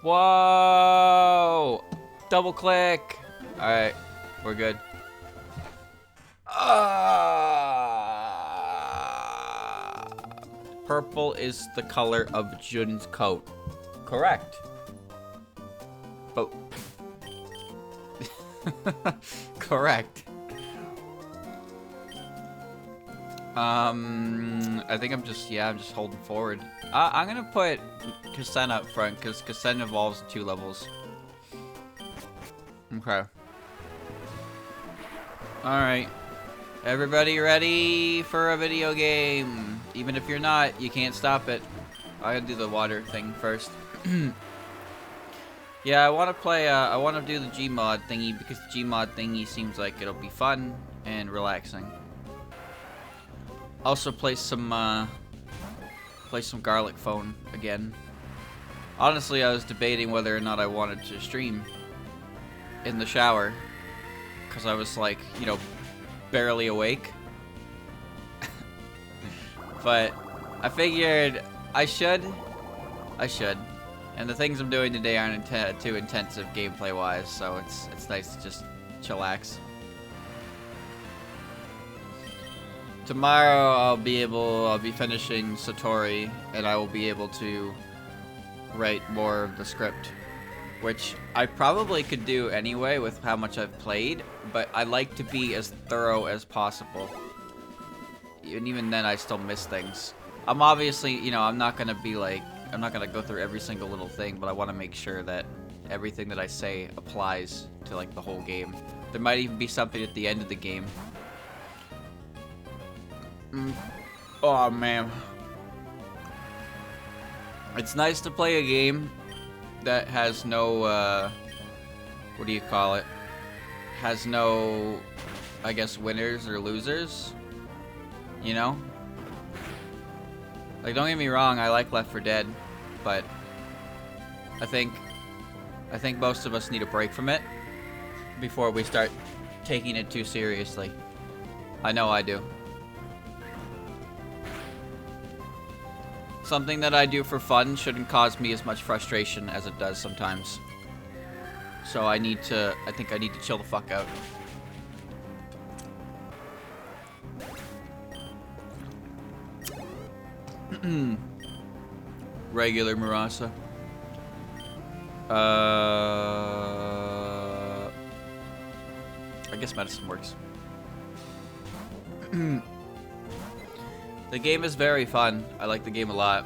Whoa! Double click. All right, we're good. Purple is the color of Jun's coat. Correct. But correct. I think I'm just holding forward. I'm gonna put Cassandra up front because Cassandra evolves in 2 levels. Okay. Alright. Everybody ready for a video game? Even if you're not, you can't stop it. I gotta do the water thing first. Yeah, I wanna play, I wanna do the Gmod thingy because the Gmod thingy seems like it'll be fun and relaxing. Also play some Garlic Phone again. Honestly, I was debating whether or not I wanted to stream in the shower because I was like, you know, barely awake. But I figured I should. And the things I'm doing today aren't too intensive gameplay wise, so it's nice to just chillax. Tomorrow I'll be finishing Satori, and I will be able to write more of the script, which I probably could do anyway with how much I've played, but I like to be as thorough as possible. And even then I still miss things. I'm obviously, you know, I'm not gonna go through every single little thing, but I want to make sure that everything that I say applies to like the whole game. There might even be something at the end of the game. Oh man, it's nice to play a game that has no what do you call it, has no, I guess, winners or losers, you know? Like, don't get me wrong, I like Left 4 Dead, but I think most of us need a break from it before we start taking it too seriously. I know I do. Something that I do for fun shouldn't cause me as much frustration as it does sometimes. So I think I need to chill the fuck out. Regular Murasa. I guess medicine works. The game is very fun. I like the game a lot.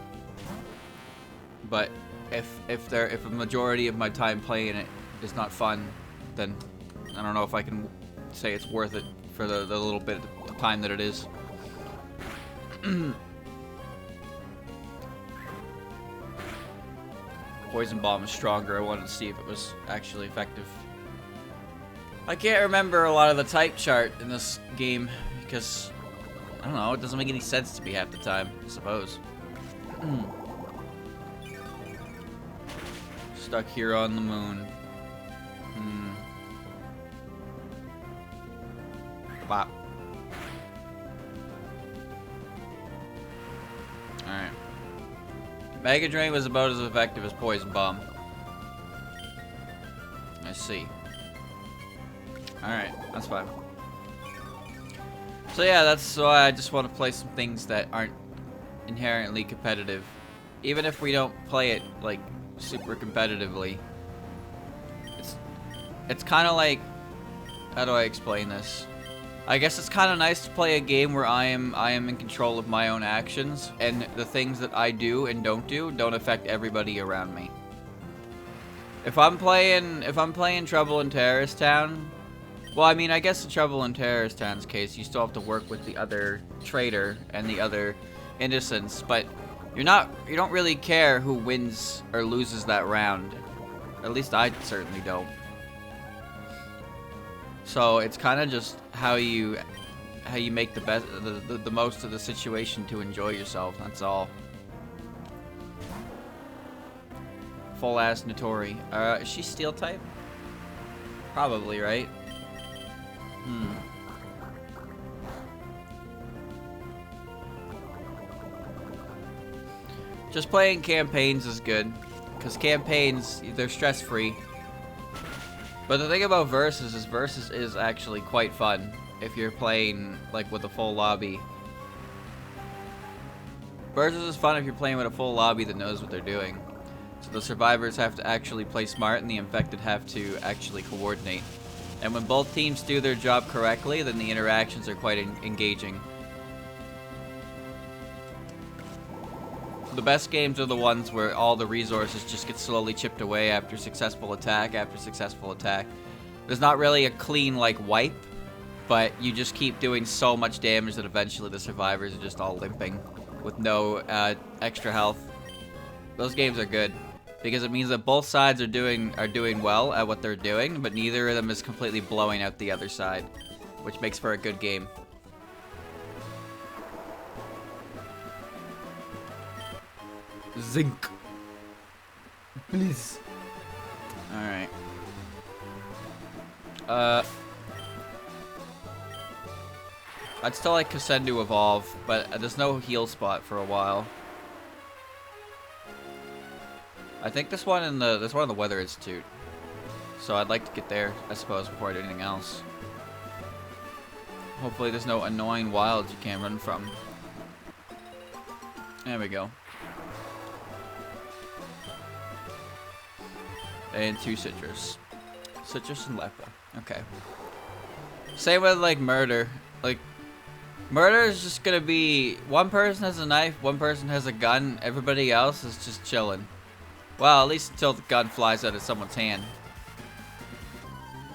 But if a majority of my time playing it is not fun, then I don't know if I can say it's worth it for the little bit of time that it is. Poison Bomb is stronger. I wanted to see if it was actually effective. I can't remember a lot of the type chart in this game because I don't know, it doesn't make any sense to me half the time, I suppose. Stuck here on the moon. Bop. Alright. Mega Drain was about as effective as Poison Bomb. I see. Alright, that's fine. So yeah, that's why I just want to play some things that aren't inherently competitive. Even if we don't play it, like, super competitively. It's kind of like... How do I explain this? I guess it's kind of nice to play a game where I am in control of my own actions, and the things that I do and don't affect everybody around me. If I'm playing Trouble in Terrorist Town, well, I mean, I guess in Trouble in Terrorist Town's case, you still have to work with the other traitor and the other innocents, but you don't really care who wins or loses that round. At least I certainly don't. So it's kind of just how you make the most of the situation to enjoy yourself. That's all. Full ass Notori. Is she Steel type? Probably, right? Just playing campaigns is good, Because campaigns, they're stress-free. But the thing about Versus is actually quite fun if you're playing, like, with a full lobby. Versus is fun if you're playing with a full lobby that knows what they're doing. So the survivors have to actually play smart and the infected have to actually coordinate. And when both teams do their job correctly, then the interactions are quite engaging. The best games are the ones where all the resources just get slowly chipped away after successful attack after successful attack. There's not really a clean, like, wipe, but you just keep doing so much damage that eventually the survivors are just all limping with no extra health. Those games are good because it means that both sides are doing well at what they're doing, but neither of them is completely blowing out the other side, which makes for a good game. Zinc. Please. Alright. I'd still like Cassandra to evolve, but there's no heal spot for a while. I think this one in the Weather Institute. So I'd like to get there, I suppose, before I do anything else. Hopefully there's no annoying wilds you can't run from. There we go. And 2 citrus. Citrus and lepra. Okay. Same with, like, murder. Like, murder is just gonna be one person has a knife, one person has a gun, everybody else is just chilling. Well, at least until the gun flies out of someone's hand.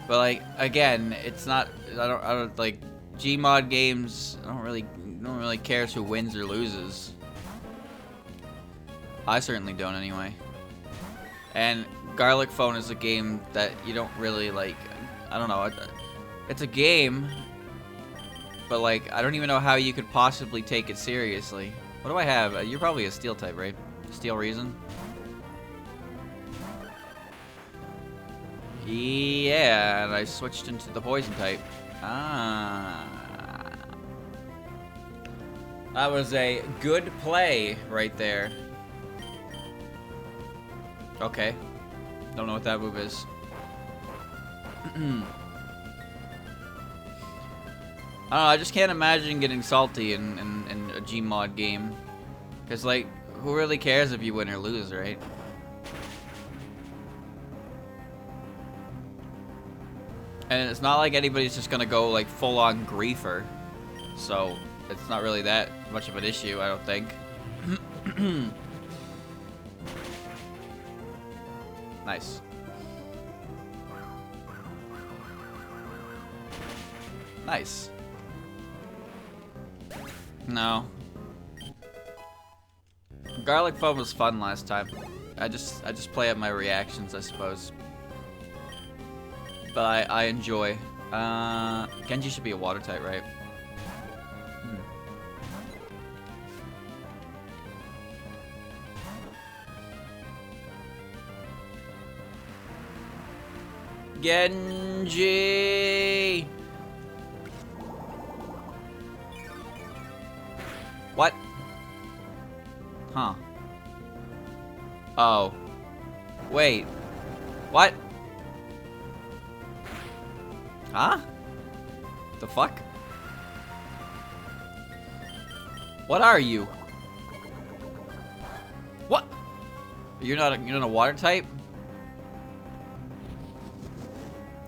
But, like, again, it's not. I don't like Gmod games. I don't really care who wins or loses. I certainly don't, anyway. And Garlic Phone is a game that you don't really, like, I don't know, it's a game, but, like, I don't even know how you could possibly take it seriously. What do I have? You're probably a steel type, right? Steel reason? Yeah, and I switched into the poison type. Ah. That was a good play right there. Okay. Don't know what that move is. I don't know, I just can't imagine getting salty in a Gmod game. Because, like, who really cares if you win or lose, right? And it's not like anybody's just gonna go, like, full-on griefer. So, it's not really that much of an issue, I don't think. Nice. Nice. No. Garlic Foam was fun last time. I just play at my reactions, I suppose. But I enjoy. Genji should be a water type, right? Genji! What? Huh. Oh. Wait. What? Huh? The fuck? What are you? What? You're not a water type?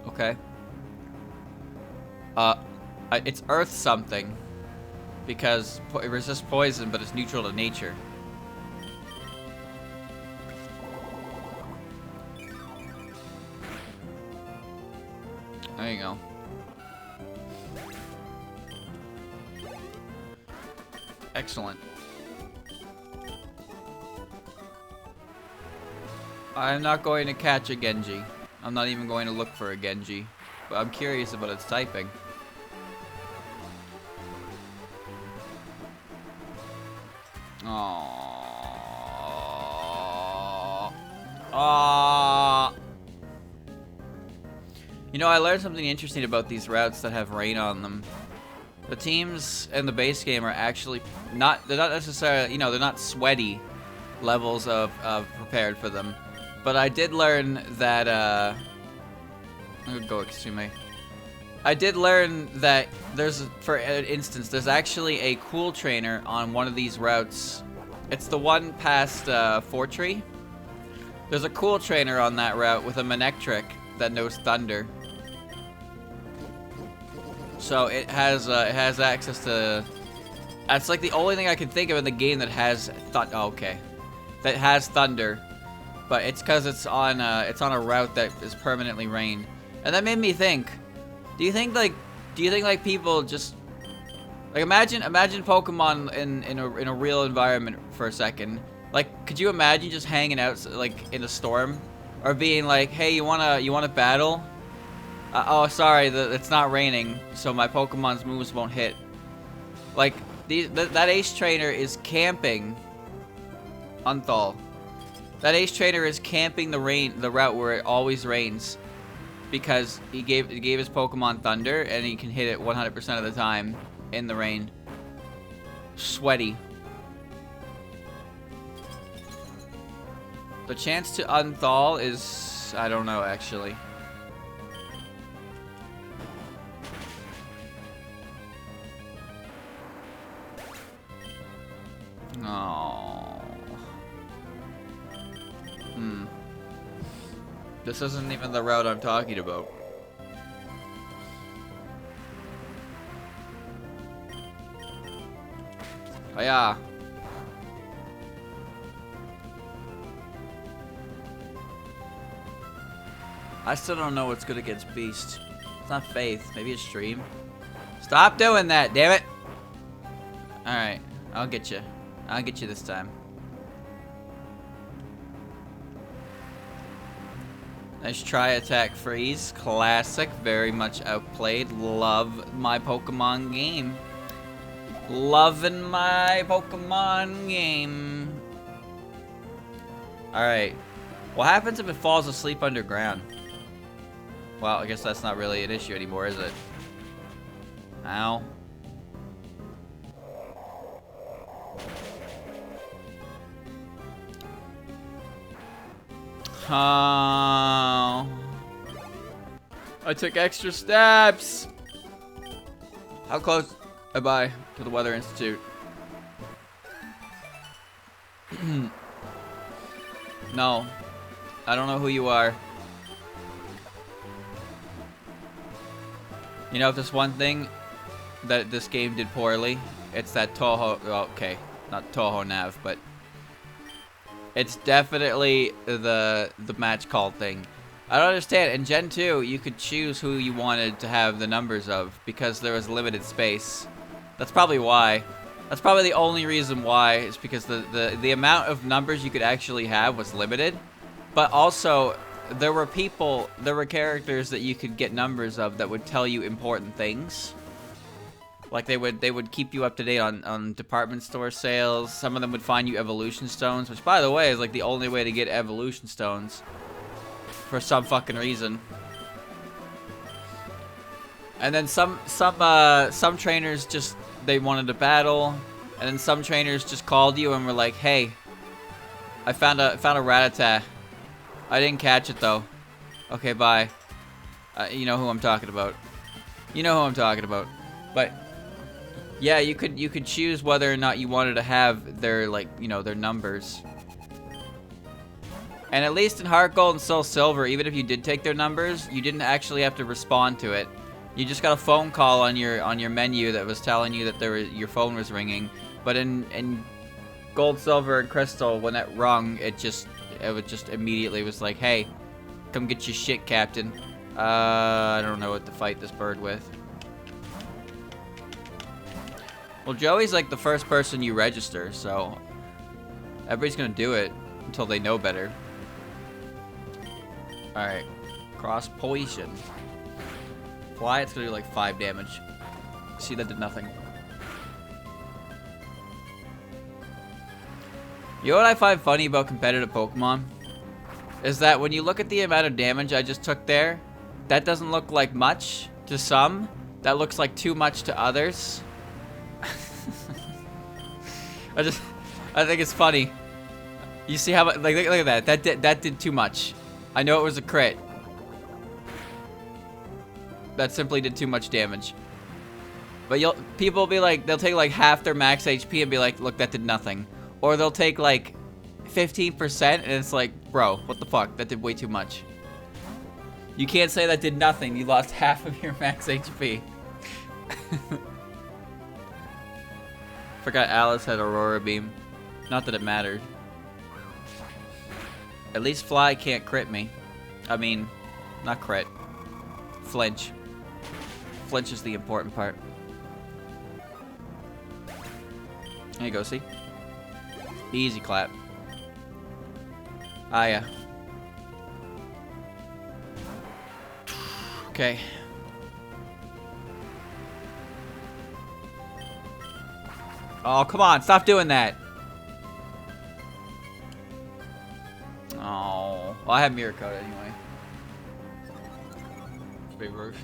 Okay. It's earth something. Because it resists poison, but it's neutral to nature. There you go. Excellent. I'm not going to catch a Genji. I'm not even going to look for a Genji. But I'm curious about its typing. Aww. You know, I learned something interesting about these routes that have rain on them. The teams in the base game are actually they're not necessarily, you know, they're not sweaty levels of prepared for them. But I did learn that, I'm gonna go extremely. I did learn that there's, for instance, there's actually a cool trainer on one of these routes. It's the one past, Fortree. There's a cool trainer on that route with a Manectric that knows Thunder. So it has access to... That's like the only thing I can think of in the game that has that has Thunder. But it's because it's on a route that is permanently rain. And that made me think, do you think like people just like imagine Pokemon in a real environment for a second? Like, could you imagine just hanging out like in a storm, or being like, hey, you wanna battle? Oh, sorry, it's not raining, so my Pokemon's moves won't hit. Like, that Ace Trainer is camping Unthal. That Ace Trainer is camping the route where it always rains, because he gave his Pokemon Thunder, and he can hit it 100% of the time in the rain. Sweaty. The chance to unthaw is, I don't know, actually. Oh. This isn't even the route I'm talking about. Oh yeah. I still don't know what's good against Beast. It's not Faith. Maybe it's Stream. Stop doing that, damn it! Alright. I'll get you. I'll get you this time. Nice try, attack, freeze. Classic. Very much outplayed. Love my Pokemon game. Loving my Pokemon game. Alright. What happens if it falls asleep underground? Well, I guess that's not really an issue anymore, is it? Ow. Oh. I took extra steps. How close am I to the Weather Institute? No. I don't know who you are. You know, if there's one thing that this game did poorly, it's that Touhoumon. Well, okay, not Touhoumon Nav, but it's definitely the match call thing. I don't understand. In Gen 2, you could choose who you wanted to have the numbers of because there was limited space. That's probably why. That's probably the only reason why, is because the amount of numbers you could actually have was limited. But also, there were characters that you could get numbers of that would tell you important things. Like they would keep you up to date on department store sales. Some of them would find you evolution stones, which by the way is like the only way to get evolution stones for some fucking reason. And then some trainers just, they wanted to battle, and then some trainers just called you and were like, "Hey, I found a Rattata. I didn't catch it though. Okay, bye." You know who I'm talking about. You know who I'm talking about. But yeah, you could choose whether or not you wanted to have their, like, you know, their numbers. And at least in Heart Gold and Soul Silver, even if you did take their numbers, you didn't actually have to respond to it. You just got a phone call on your menu that was telling you that your phone was ringing. But in Gold, Silver, and Crystal, when it rung, it would just immediately was like, "Hey, come get your shit, Captain. I don't know what to fight this bird with." Well, Joey's like the first person you register, so everybody's gonna do it until they know better. Alright. Cross poison. Fly, it's gonna do like 5 damage. See, that did nothing. You know what I find funny about competitive Pokemon? Is that when you look at the amount of damage I just took there, that doesn't look like much to some. That looks like too much to others. I think it's funny. You see how much? Like, look at that. That did too much. I know it was a crit. That simply did too much damage. But people will be like, they'll take like half their max HP and be like, look, that did nothing. Or they'll take like 15% and it's like, bro, what the fuck? That did way too much. You can't say that did nothing. You lost half of your max HP. Forgot Alice had Aurora Beam. Not that it mattered. At least Fly can't crit me. I mean, not crit. Flinch. Flinch is the important part. There you go, see? Easy clap. Ah, yeah. Okay. Oh, come on. Stop doing that. Oh. Well, I have Mirror Coat anyway. It's reversed.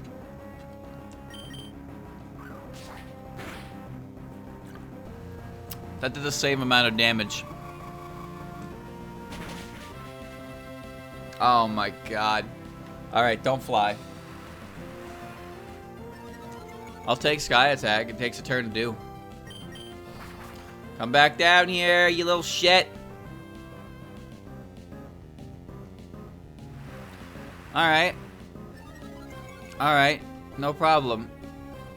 That did the same amount of damage. Oh my god. Alright, don't fly. I'll take Sky Attack. It takes a turn to do. Come back down here, you little shit. Alright. Alright, no problem.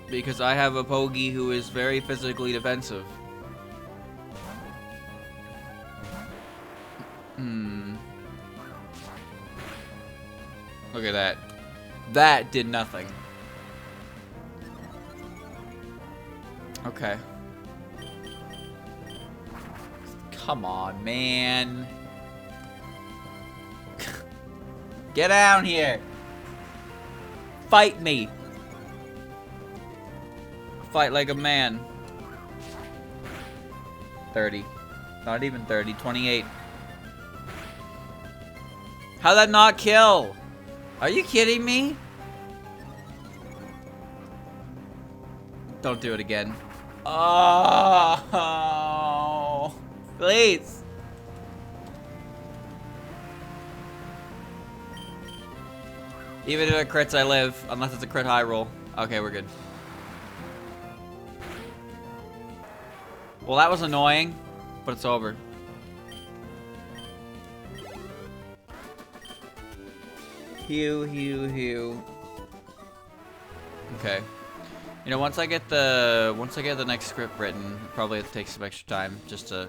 Because I have a Pogi who is very physically defensive. Look at that. That did nothing. Okay. Come on, man. Get down here. Fight me. Fight like a man. 30. Not even 30. 28. How'd that not kill? Are you kidding me? Don't do it again. Oh, please. Even if it crits, I live. Unless it's a crit high roll. Okay, we're good. Well, that was annoying, but it's over. Hew. Okay. You know, once I get the next script written, probably have to take some extra time just to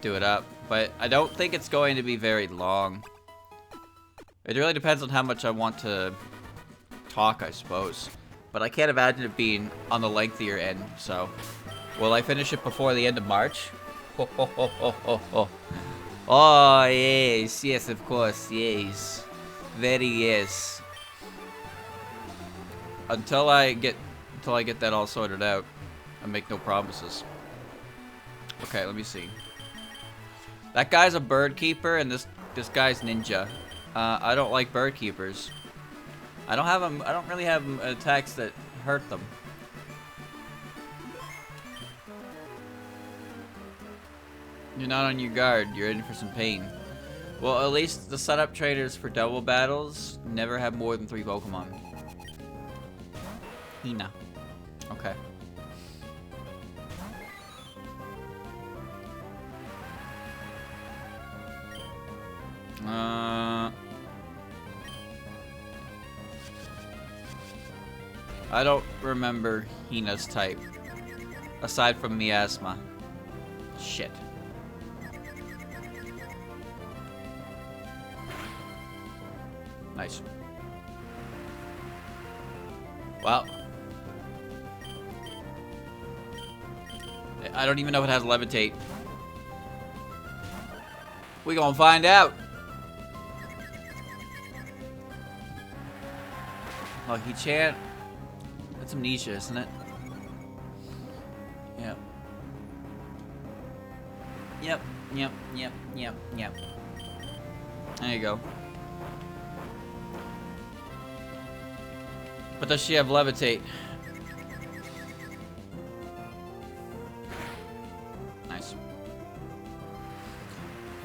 do it up. But I don't think it's going to be very long. It really depends on how much I want to talk, I suppose. But I can't imagine it being on the lengthier end, so. Will I finish it before the end of March? Oh, yes. Yes, of course. Yes. Very yes. Until I get that all sorted out, I make no promises. Okay, let me see. That guy's a bird keeper, and this guy's ninja. I don't like bird keepers. I don't really have attacks that hurt them. You're not on your guard. You're in for some pain. Well, at least the setup trainers for double battles never have more than 3 Pokemon. Hina. Okay. I don't remember Hina's type. Aside from Miasma. Shit. Nice. Well. I don't even know if it has Levitate. We gonna find out. Oh, Hechan. That's Amnesia, isn't it? Yep. Yep. There you go. But does she have Levitate? Nice.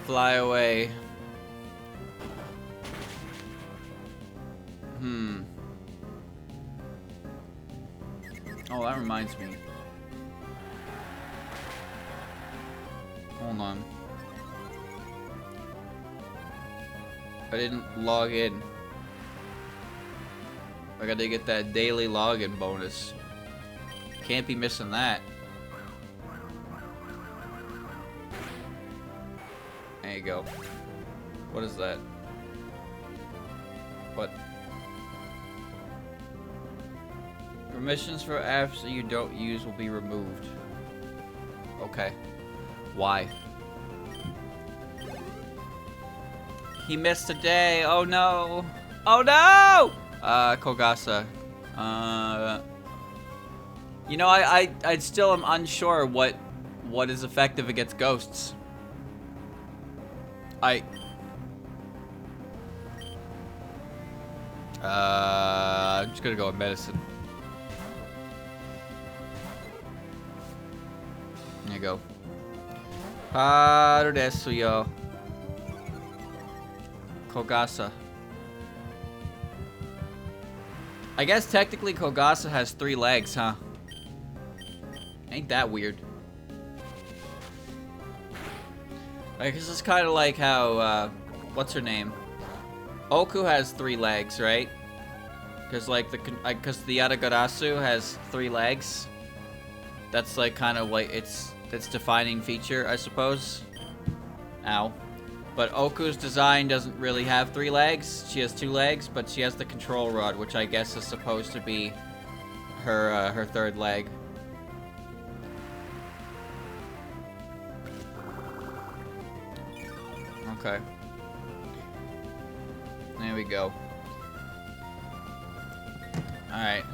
Fly away. Oh, that reminds me. Hold on. I didn't log in. I gotta get that daily login bonus. Can't be missing that. There you go. What is that? What? Permissions for apps that you don't use will be removed. Okay. Why? He missed a day. Oh no. Oh no! Kogasa. You know, I still am unsure what is effective against ghosts. I'm just gonna go with medicine. There you go. Haru desu yo. Kogasa. I guess technically Kogasa has 3 legs, huh? Ain't that weird? I guess it's kind of like how, what's her name? Oku has 3 legs, right? Because like because the Yatagarasu has 3 legs. That's like kind of like its defining feature, I suppose. Ow. But Oku's design doesn't really have 3 legs. She has 2 legs, but she has the control rod, which I guess is supposed to be her her 3rd leg. Okay. There we go. Alright.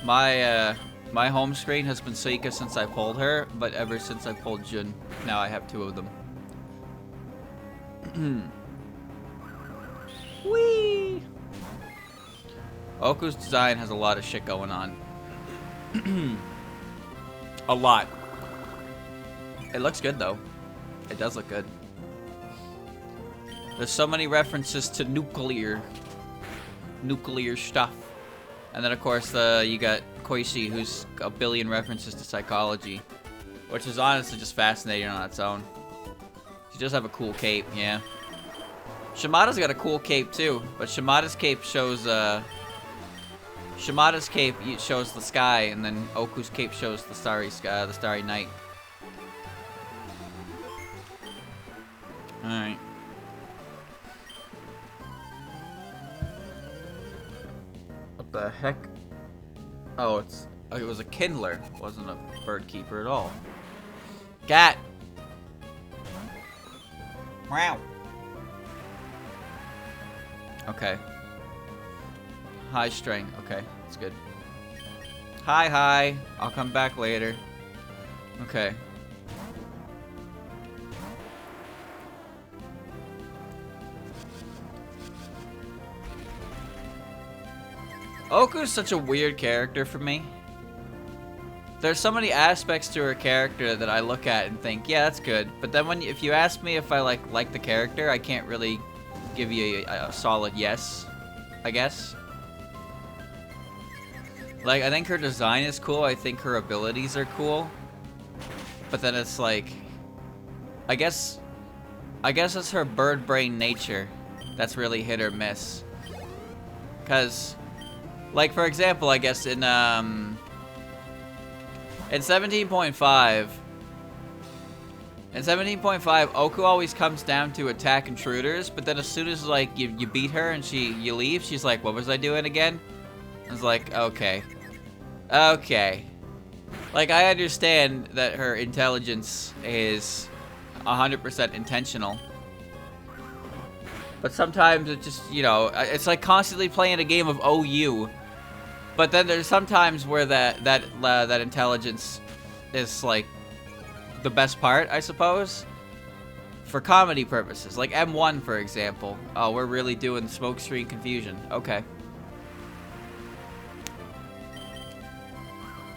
My home screen has been Suika since I pulled her, but ever since I pulled Jun, now I have 2 of them. Whee! Oku's design has a lot of shit going on. A lot. It looks good though. It does look good. There's so many references to nuclear stuff. And then of course you got Koishi, who's a billion references to psychology, which is honestly just fascinating on its own. She does have a cool cape, yeah. Shimada's got a cool cape too, but Shimada's cape shows the sky, and then Oku's cape shows the starry sky, the starry night. All right. What the heck? Oh, it was a kindler. It wasn't a bird keeper at all. Cat. Wow. Okay. High string. Okay, that's good. Hi. I'll come back later. Okay. Oku's such a weird character for me. There's so many aspects to her character that I look at and think, yeah, that's good. But then if you ask me if I like the character, I can't really give you a solid yes, I guess. Like, I think her design is cool. I think her abilities are cool. But then it's like, I guess it's her bird brain nature that's really hit or miss. 'Cause, like, for example, I guess in 17.5, Oku always comes down to attack intruders, but then as soon as, like, you beat her and you leave, she's like, what was I doing again? I was like, okay. Like, I understand that her intelligence is 100% intentional. But sometimes it just, you know, it's like constantly playing a game of OU. But then there's sometimes where that intelligence is like the best part, I suppose, for comedy purposes. Like M1, for example. Oh, we're really doing smokescreen confusion. Okay.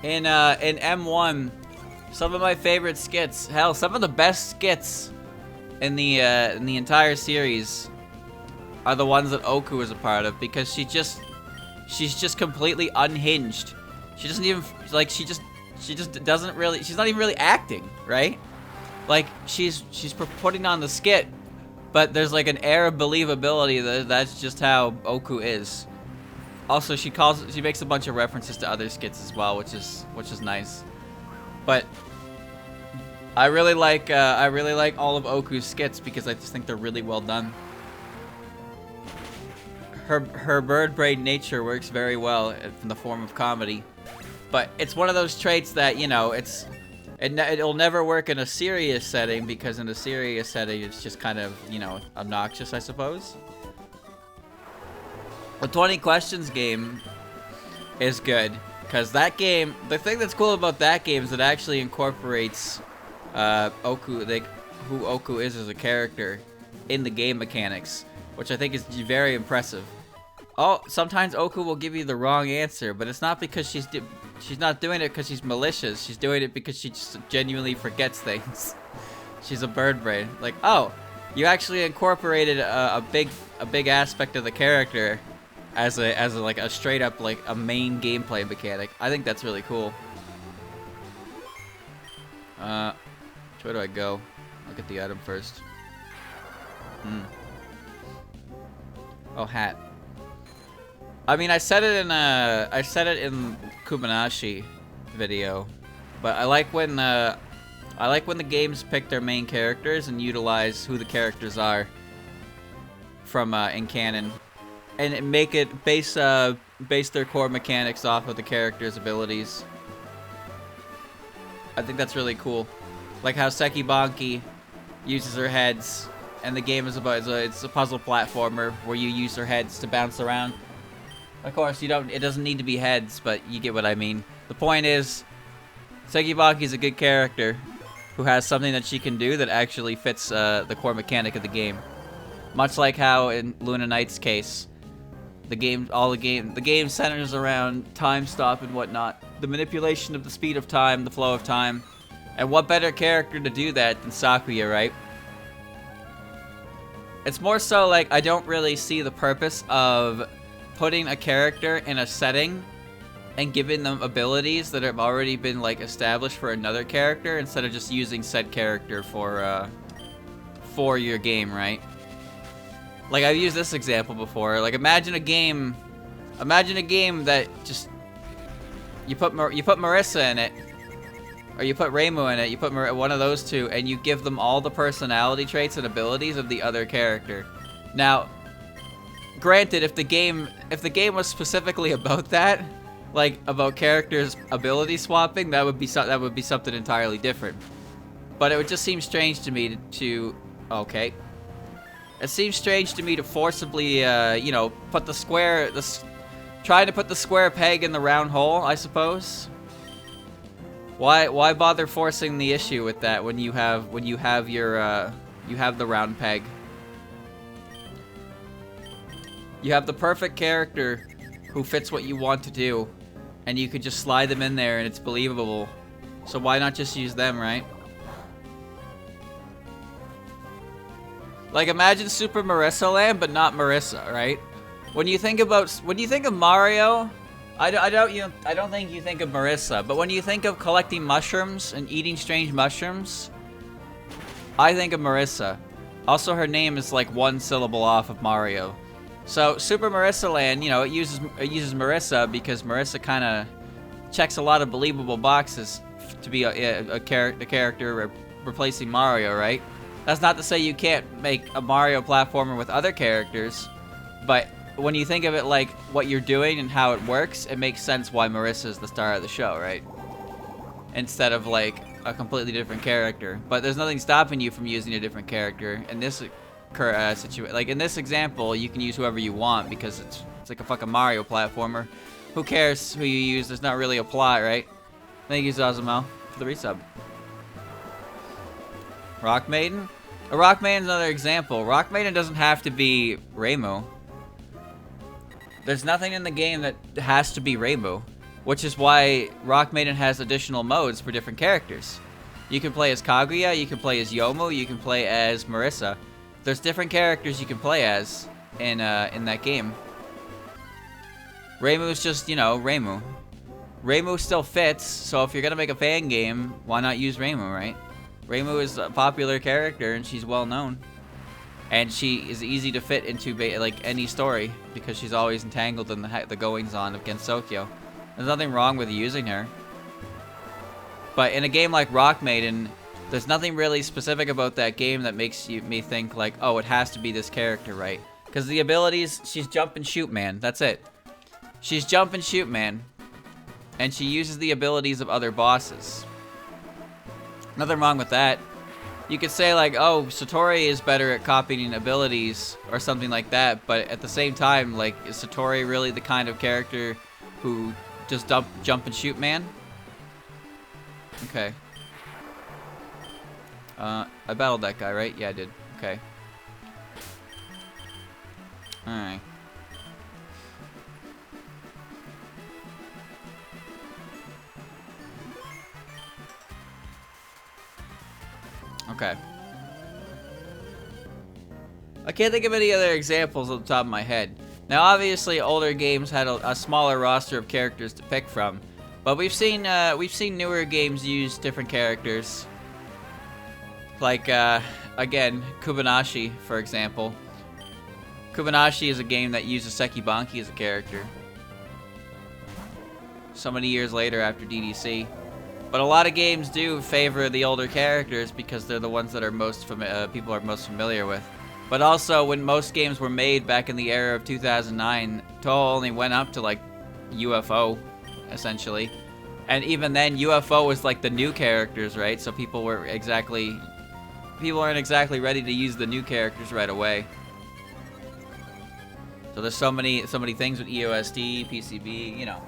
In M1, some of my favorite skits, hell, some of the best skits in the entire series are the ones that Oku is a part of, because she's just completely unhinged. She doesn't even like she just doesn't really, she's not even really acting, right? Like she's putting on the skit, but there's like an air of believability that that's just how Oku is. Also, she makes a bunch of references to other skits as well, which is nice. But I really like all of Oku's skits because I just think they're really well done. Her bird brain nature works very well in the form of comedy, but it's one of those traits that, you know, it'll never work in a serious setting, because in a serious setting it's just kind of, you know, obnoxious, I suppose. The 20 questions game is good because that game, the thing that's cool about that game is it actually incorporates Oku, who Oku is as a character, in the game mechanics, which I think is very impressive. Oh, sometimes Oku will give you the wrong answer, but it's not because she's not doing it because she's malicious. She's doing it because she just genuinely forgets things. She's a bird brain. Like, oh, you actually incorporated a big aspect of the character as like a straight up like a main gameplay mechanic. I think that's really cool. Where do I go? Look at the item first. Oh, hat. I mean, I said it in Kubanashi video, but I like when the games pick their main characters and utilize who the characters are from in canon, and make it base their core mechanics off of the character's abilities. I think that's really cool. Like how Sekibanki uses her heads, and the game is it's a puzzle platformer where you use her heads to bounce around. Of course, it doesn't need to be heads, but you get what I mean. The point is, Sekibaki's a good character who has something that she can do that actually fits the core mechanic of the game. Much like how in Luna Knight's case, the game centers around time stop and whatnot, the manipulation of the speed of time, the flow of time, and what better character to do that than Sakuya, right? It's more so like I don't really see the purpose of putting a character in a setting and giving them abilities that have already been like established for another character, instead of just using said character for your game, right? Like I've used this example before. Like imagine a game that just you put Marissa in it, or you put Reimu in it. You put one of those two, and you give them all the personality traits and abilities of the other character. Now, granted, if the game was specifically about that, like about characters' ability swapping, that would be something entirely different. But it would just seem strange to me okay. It seems strange to me to forcibly, you know, trying to put the square peg in the round hole, I suppose. Why bother forcing the issue with that when you have the round peg? You have the perfect character who fits what you want to do, and you could just slide them in there and it's believable. So why not just use them, right? Like imagine Super Marissa Land, but not Marissa, right? When you think of Mario, I don't think you think of Marissa, but when you think of collecting mushrooms and eating strange mushrooms, I think of Marissa. Also, her name is like one syllable off of Mario. So Super Marissa Land, you know, it uses Marissa because Marissa kind of checks a lot of believable boxes to be a character replacing Mario, right? That's not to say you can't make a Mario platformer with other characters, but when you think of it like what you're doing and how it works, it makes sense why Marissa is the star of the show, right? Instead of like a completely different character. But there's nothing stopping you from using a different character in this situation. Like in this example, you can use whoever you want because it's like a fucking Mario platformer. Who cares who you use? There's not really a plot, right? Thank you, Zazumo, for the resub. Rock Maiden? A Rock Maiden's another example. Rock Maiden doesn't have to be Reimu. There's nothing in the game that has to be Reimu, which is why Rock Maiden has additional modes for different characters. You can play as Kaguya, you can play as Yomu, you can play as Marissa. There's different characters you can play as in that game. Reimu's just, you know, Reimu. Reimu still fits, so if you're gonna make a fan game, why not use Reimu, right? Reimu is a popular character, and she's well known. And she is easy to fit into like any story, because she's always entangled in the goings-on of Gensokyo. There's nothing wrong with using her. But in a game like Rock Maiden, there's nothing really specific about that game that makes me think like, oh, it has to be this character, right? Because the abilities, she's jump and shoot, man. That's it. She's jump and shoot, man. And she uses the abilities of other bosses. Nothing wrong with that. You could say like, oh, Satori is better at copying abilities or something like that, but at the same time, like, is Satori really the kind of character who just jump and shoot, man? Okay. I battled that guy, right? Yeah, I did. Okay. Alright. Okay. I can't think of any other examples off the top of my head. Now, obviously, older games had a smaller roster of characters to pick from, but we've seen newer games use different characters. Like, again, Kubanashi, for example. Kubanashi is a game that uses Sekibanki as a character. So many years later after DDC. But a lot of games do favor the older characters because they're the ones that are people are most familiar with. But also, when most games were made back in the era of 2009, Toho only went up to, like, UFO, essentially. And even then, UFO was, like, the new characters, right? So people weren't exactly ready to use the new characters right away. So there's so many things with EOSD, PCB, you know.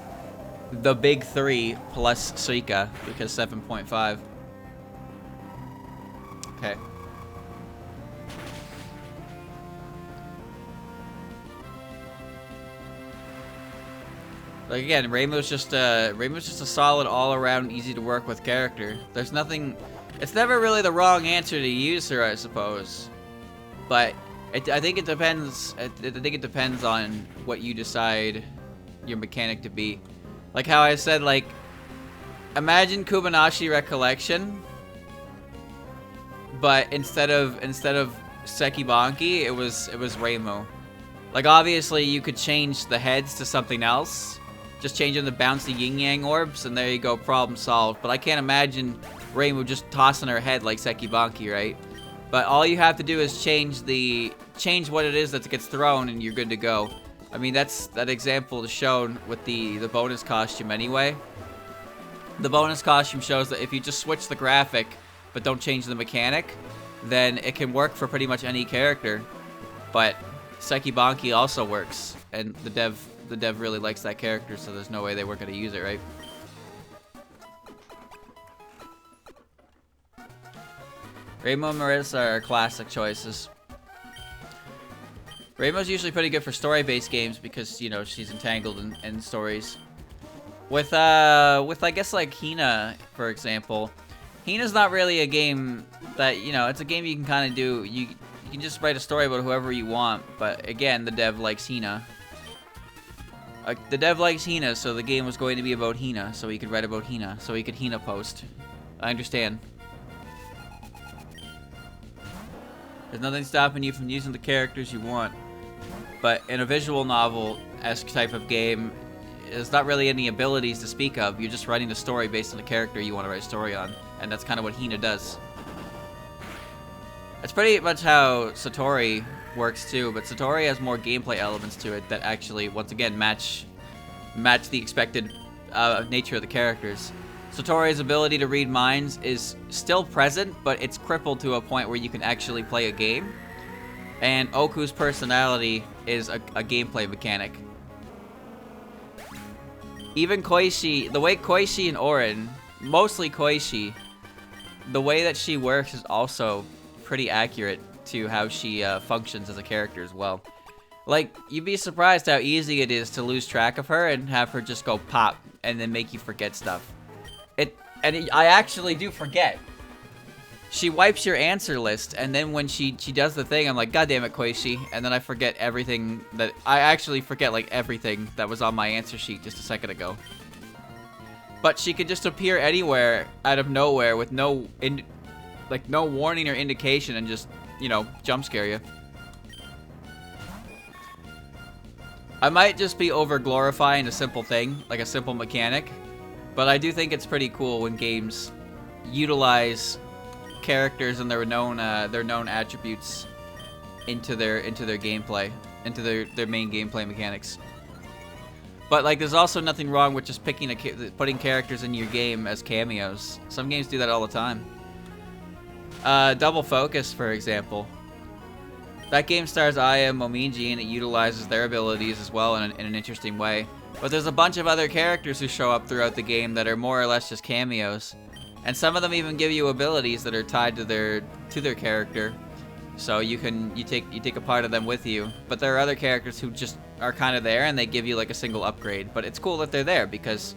The big three plus Suika, because 7.5. Okay. Like again, Reimu's just a solid all-around, easy to work with character. There's nothing. It's never really the wrong answer to use her, I suppose. But I think it depends. I think it depends on what you decide your mechanic to be. Like how I said, like, imagine Kubanashi Recollection, but instead of Sekibanki, it was Reimu. Like, obviously, you could change the heads to something else. Just change them to bouncy yin-yang orbs, and there you go, problem solved. But I can't imagine Reimu just tossing her head like Sekibanki, right? But all you have to do is change what it is that gets thrown, and you're good to go. I mean, that example is shown with the bonus costume anyway. The bonus costume shows that if you just switch the graphic, but don't change the mechanic, then it can work for pretty much any character. But Sekibanki also works, and the dev really likes that character, so there's no way they weren't going to use it, right? Reimu and Marissa are classic choices. Reimu's usually pretty good for story-based games because, you know, she's entangled in stories. With I guess, like, Hina, for example. Hina's not really a game that, you know, it's a game you can kind of do. You can just write a story about whoever you want, but again, the dev likes Hina. The dev likes Hina, so the game was going to be about Hina, so he could write about Hina, so he could Hina post. I understand. There's nothing stopping you from using the characters you want. But in a visual novel-esque type of game, there's not really any abilities to speak of. You're just writing the story based on the character you want to write a story on. And that's kind of what Hina does. That's pretty much how Satori works too, but Satori has more gameplay elements to it that actually, once again, match the expected nature of the characters. Satori's ability to read minds is still present, but it's crippled to a point where you can actually play a game. And Oku's personality is a gameplay mechanic. Even Koishi, the way Koishi and Orin, mostly Koishi, the way that she works is also pretty accurate to how she functions as a character as well. Like, you'd be surprised how easy it is to lose track of her and have her just go pop and then make you forget stuff. I actually do forget. she wipes your answer list, and then when she does the thing, I'm like, God damn it, Quaishi, and then I forget everything that I actually forget like everything that was on my answer sheet just a second ago. But she could just appear anywhere out of nowhere with no warning or indication and just, you know, jump scare you. I might just be over glorifying a simple thing, like a simple mechanic, but I do think it's pretty cool when games utilize characters and their known attributes into their gameplay, into their main gameplay mechanics. But like, there's also nothing wrong with just putting characters in your game as cameos. Some games do that all the time. Double Focus, for example. That game stars Aya and Momiji, and it utilizes their abilities as well in an interesting way. But there's a bunch of other characters who show up throughout the game that are more or less just cameos. And some of them even give you abilities that are tied to their character. So you take a part of them with you. But there are other characters who just are kind of there, and they give you like a single upgrade. But it's cool that they're there, because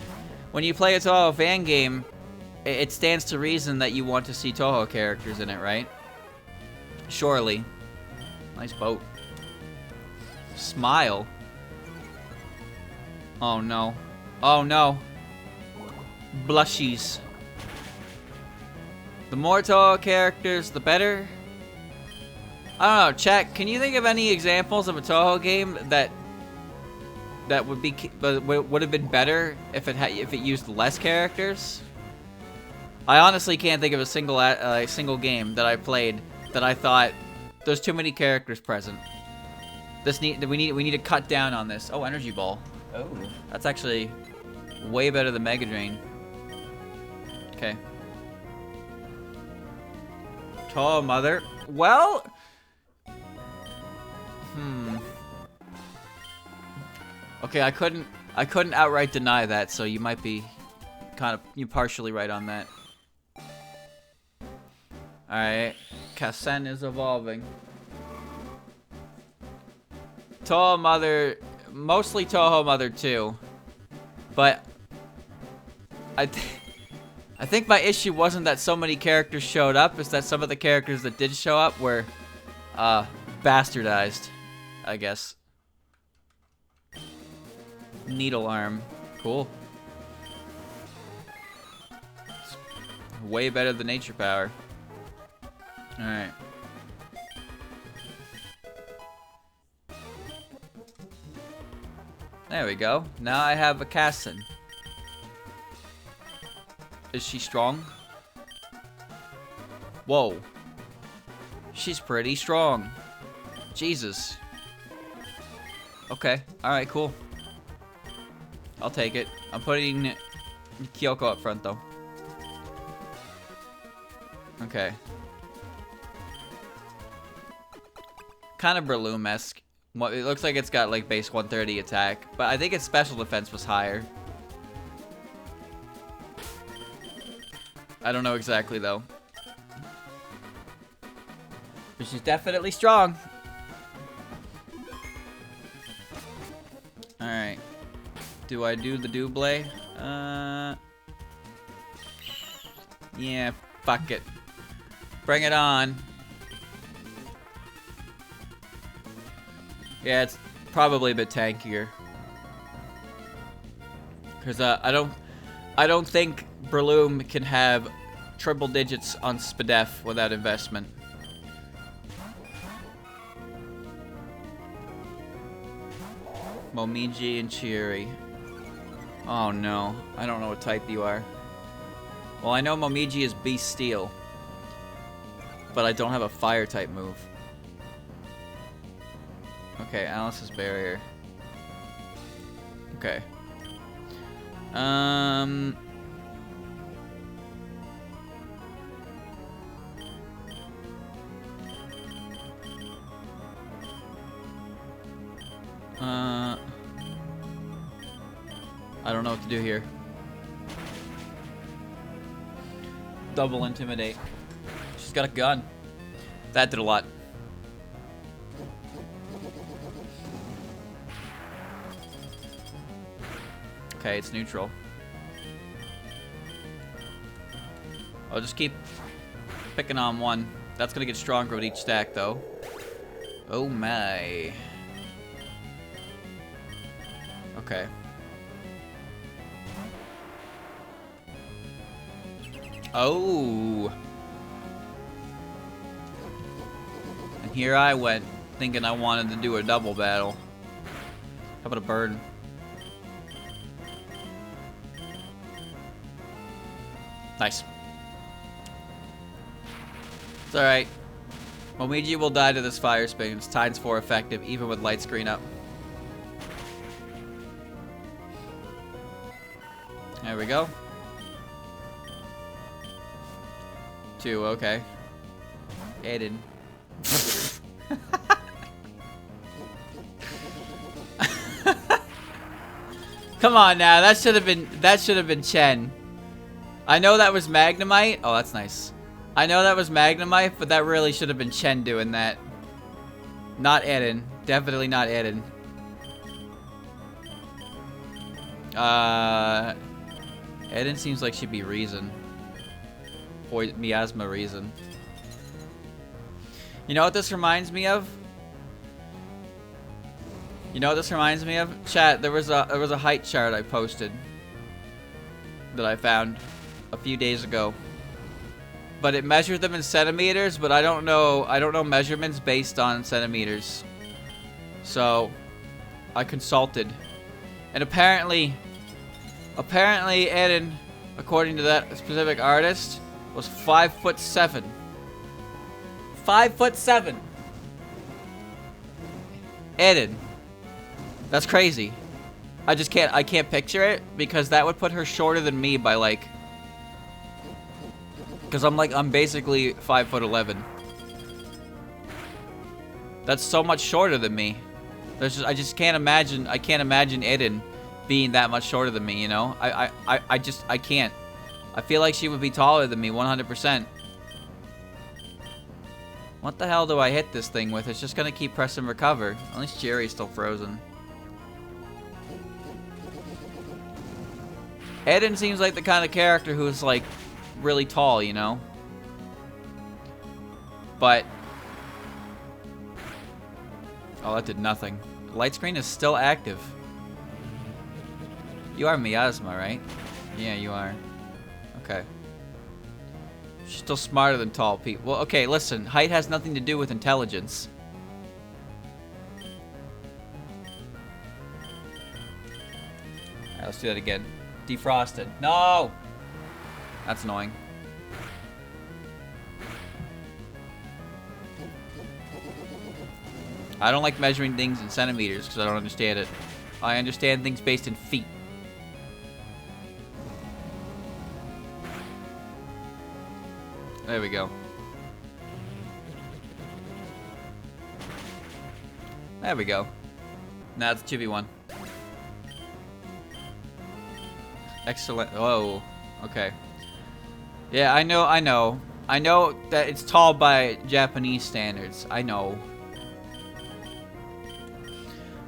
when you play a Touhou fan game, it stands to reason that you want to see Touhou characters in it, right? Surely. Nice boat. Smile. Oh no. Oh no. Blushies. The more Touhou characters, the better. I don't know, chat, can you think of any examples of a Touhou game that would have been better if it used less characters? I honestly can't think of a single game that I played that I thought there's too many characters present. We need to cut down on this. Oh, energy ball. Oh, that's actually way better than Mega Drain. Okay. Touhou Mother. Well, okay, I couldn't outright deny that, so you might be you partially right on that. Alright, Kassen is evolving. Touhou Mother, mostly Touhou Mother 2, but I think my issue wasn't that so many characters showed up, it's that some of the characters that did show up were bastardized, I guess. Needle Arm, cool. It's way better than Nature Power. Alright. There we go. Now I have a Kassen. Is she strong? Whoa. She's pretty strong. Jesus. Okay. Alright, cool. I'll take it. I'm putting Kyoko up front, though. Okay. Kind of Breloom-esque. It looks like it's got like base 130 attack, but I think its special defense was higher. I don't know exactly though. But she's definitely strong. Alright. Do I do the double? Yeah, fuck it. Bring it on. Yeah, it's probably a bit tankier. Cause I don't think Breloom can have triple digits on SPDEF without investment. Momiji and Chiuri. Oh no, I don't know what type you are. Well, I know Momiji is Beast Steel, but I don't have a fire type move. Okay, Alice's Barrier. Okay. I don't know what to do here. Double Intimidate. She's got a gun. That did a lot. Okay, it's neutral. I'll just keep picking on one. That's gonna get stronger with each stack, though. Oh my. Okay. Oh. And here I went, thinking I wanted to do a double battle. How about a bird? Nice. It's alright. Momiji will die to this fire spin. It's times 4 effective, even with light screen up. There we go. 2, okay. Aiden. Come on now, that should have been Chen. I know that was Magnemite. Oh, that's nice. I know that was Magnemite, but that really should have been Chen doing that. Not Eden. Definitely not Eden. Eden seems like she'd be Reason. Miasma Reason. You know what this reminds me of? You know what this reminds me of? Chat, there was a height chart I posted that I found a few days ago. But it measured them in centimeters, but I don't know measurements based on centimeters. So I consulted. And apparently Eden, according to that specific artist, was 5'7". 5'7". Eden. That's crazy. I can't picture it because that would put her shorter than me by like, because I'm basically 5'11". That's so much shorter than me. I just can't imagine. I can't imagine Eden being that much shorter than me. You know, I can't. I feel like she would be taller than me 100%. What the hell do I hit this thing with? It's just gonna keep pressing recover. At least Jerry's still frozen. Eden seems like the kind of character who's like really tall, you know? But oh, that did nothing. The light screen is still active. You are Miasma, right? Yeah, you are. Okay. She's still smarter than tall people. Well, okay, listen. Height has nothing to do with intelligence. Alright, let's do that again. Defrosted. No! That's annoying. I don't like measuring things in centimeters because I don't understand it. I understand things based in feet. There we go. There we go. Now it's a 2v1. Excellent. Whoa. Okay. Yeah, I know. I know that it's tall by Japanese standards. I know.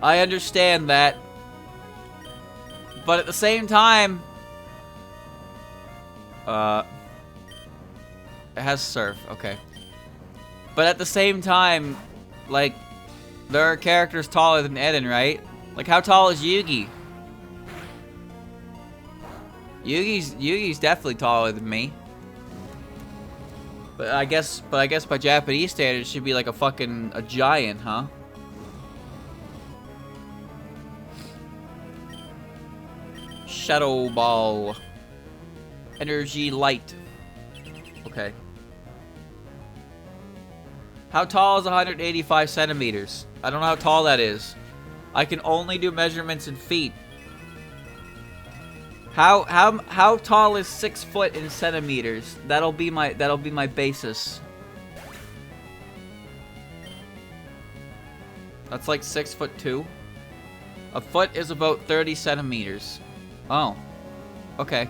I understand that. But at the same time... It has surf, okay. But at the same time, like, there are characters taller than Eden, right? Like, how tall is Yugi? Yugi's definitely taller than me. But I guess by Japanese standards, she'd be like a giant, huh? Shadow Ball. Energy Light. Okay. How tall is 185 centimeters? I don't know how tall that is. I can only do measurements in feet. How tall is 6 foot in centimeters? That'll be my basis. That's like 6'2". A foot is about 30 centimeters. Oh. Okay.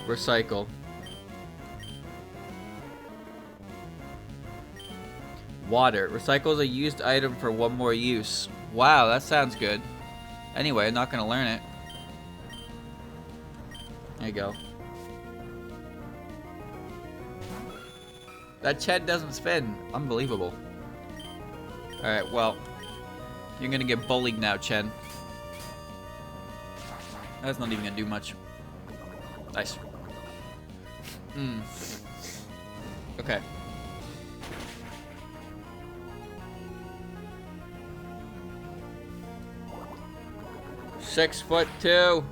Recycle. Water. Recycle is a used item for one more use. Wow, that sounds good. Anyway, I'm not gonna learn it. There you go. That Chen doesn't spin. Unbelievable. Alright, well. You're gonna get bullied now, Chen. That's not even gonna do much. Nice. Okay. "6'2".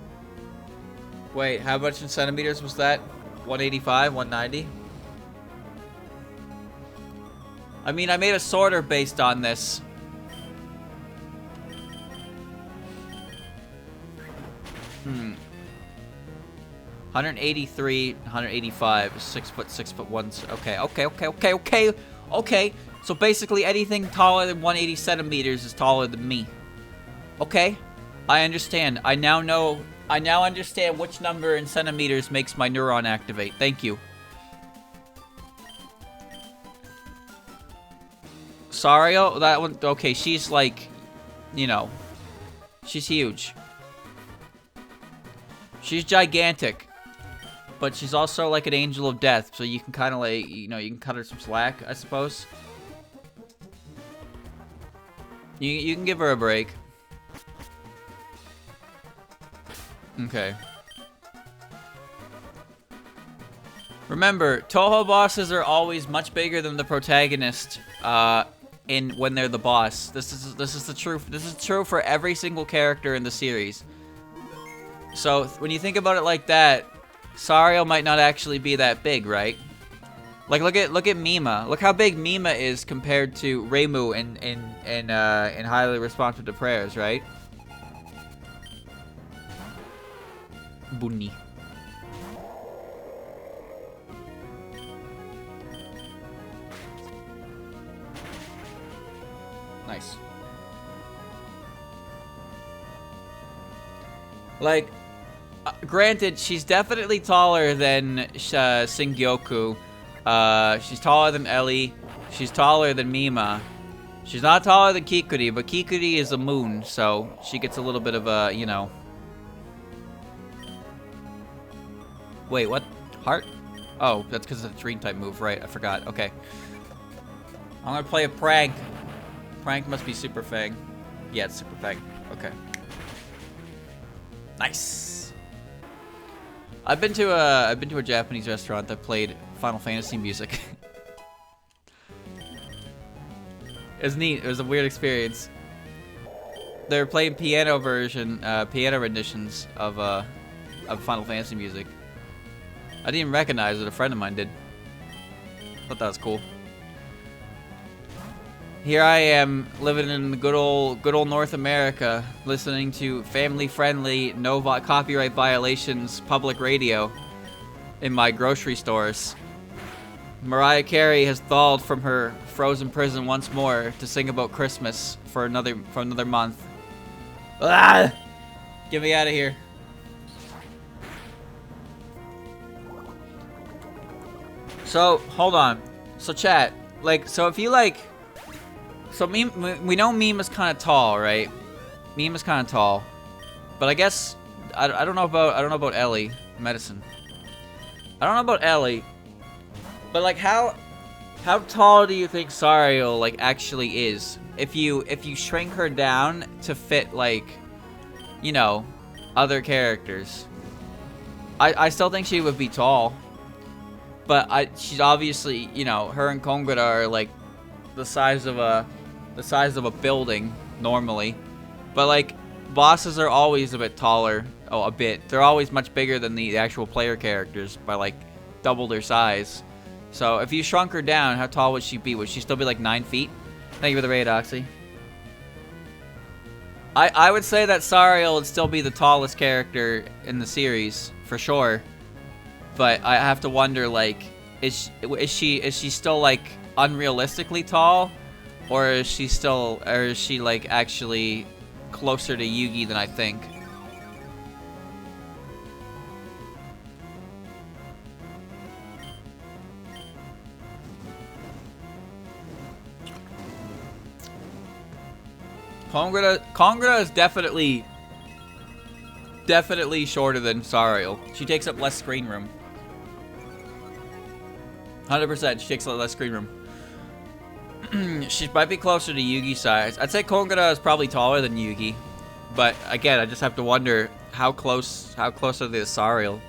Wait, how much in centimeters was that? 185, 190? I mean, I made a sorter based on this. Hmm. 183, 185, 6'1". Okay. So basically anything taller than 180 centimeters is taller than me. Okay. I understand. I now understand which number in centimeters makes my neuron activate. Thank you. Sario, that one, okay, she's like, you know, she's huge. She's gigantic. But she's also like an angel of death, so you can kind of like, you know, you can cut her some slack, I suppose. You can give her a break. Okay. Remember, Touhou bosses are always much bigger than the protagonist when they're the boss. This is the truth. This is true for every single character in the series. So when you think about it like that, Sario might not actually be that big, right? Like look at Mima. Look how big Mima is compared to Reimu in Highly Responsive to Prayers, right? Bunny. Nice. Like, granted, she's definitely taller than Shingyoku. She's taller than Ellie. She's taller than Mima. She's not taller than Kikuri, but Kikuri is a moon, so she gets a little bit of a, you know. Wait, what? Heart? Oh, that's because of the dream type move, right? I forgot. Okay. I'm gonna play a prank. Prank must be Super Fang. Yeah, it's Super Fang. Okay. Nice. I've been to a Japanese restaurant that played Final Fantasy music. It was neat. It was a weird experience. They were playing piano renditions of Final Fantasy music. I didn't even recognize it. A friend of mine did. Thought that was cool. Here I am, living in the good old North America, listening to family-friendly, no copyright violations public radio in my grocery stores. Mariah Carey has thawed from her frozen prison once more to sing about Christmas for another month. Ah! Get me out of here. So, hold on. So, chat, like, so if you like... So we know Mima's kind of tall, right? Mima's kind of tall, but I guess I don't know about Ellie. Medicine. I don't know about Ellie, but like how tall do you think Sario like actually is? If you shrink her down to fit like, you know, other characters, I still think she would be tall, but she's obviously, you know, her and Kongura are like the size of a building normally, but like bosses are always a bit taller. Oh, a bit. They're always much bigger than the actual player characters by like double their size. So if you shrunk her down, how tall would she be? Would she still be like 9 feet? Thank you for the raid, Oxy. I would say that Sario would still be the tallest character in the series for sure, but I have to wonder, like, is she still like unrealistically tall? Or is she like actually closer to Yugi than I think? Kongura is definitely shorter than Sario. She takes up less screen room. 100%. She takes a lot less screen room. She might be closer to Yugi's size. I'd say Kongara is probably taller than Yugi. But again, I just have to wonder how close are they to Sariel?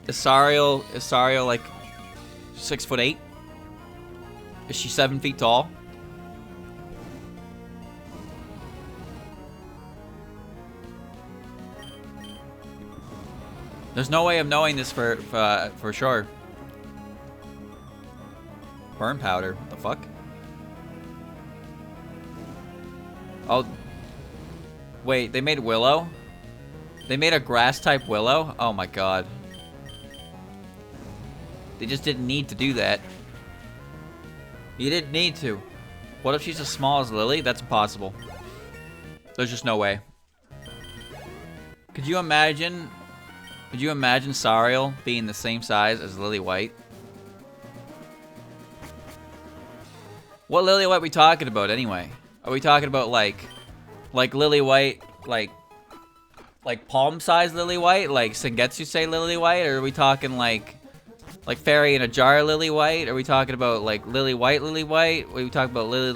Is Sariel like 6'8"? Is she 7 feet tall? There's no way of knowing this for sure. Burn powder. What the fuck? Oh. Wait, they made Willow? They made a grass type Willow? Oh my god. They just didn't need to do that. You didn't need to. What if she's as small as Lily? That's impossible. There's just no way. Could you imagine Sariel being the same size as Lily White? What Lily White are we talking about anyway? Are we talking about like Lily White, like palm size Lily White, like Sengetsu say Lily White, or are we talking like fairy in a jar Lily White? Are we talking about like Lily White? Are we talking about Lily?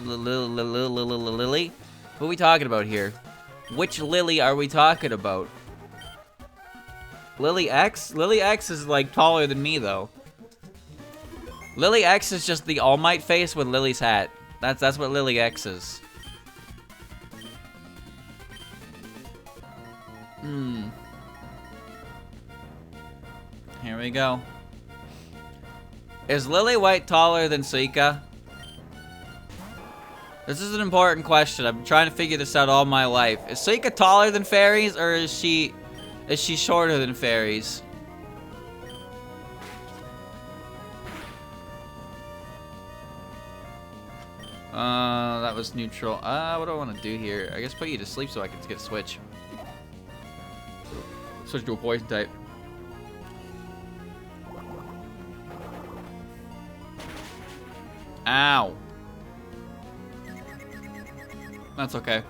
What are we talking about here? Which Lily are we talking about? Lily X? Lily X is like taller than me though. Lily X is just the All Might face with Lily's hat. That's what Lily X is. Here we go. Is Lily White taller than Suika? This is an important question. I've been trying to figure this out all my life. Is Suika taller than fairies, or is she shorter than fairies? That was neutral. What do I want to do here? I guess put you to sleep so I can get a switch. Switch to a poison type. Ow. That's okay.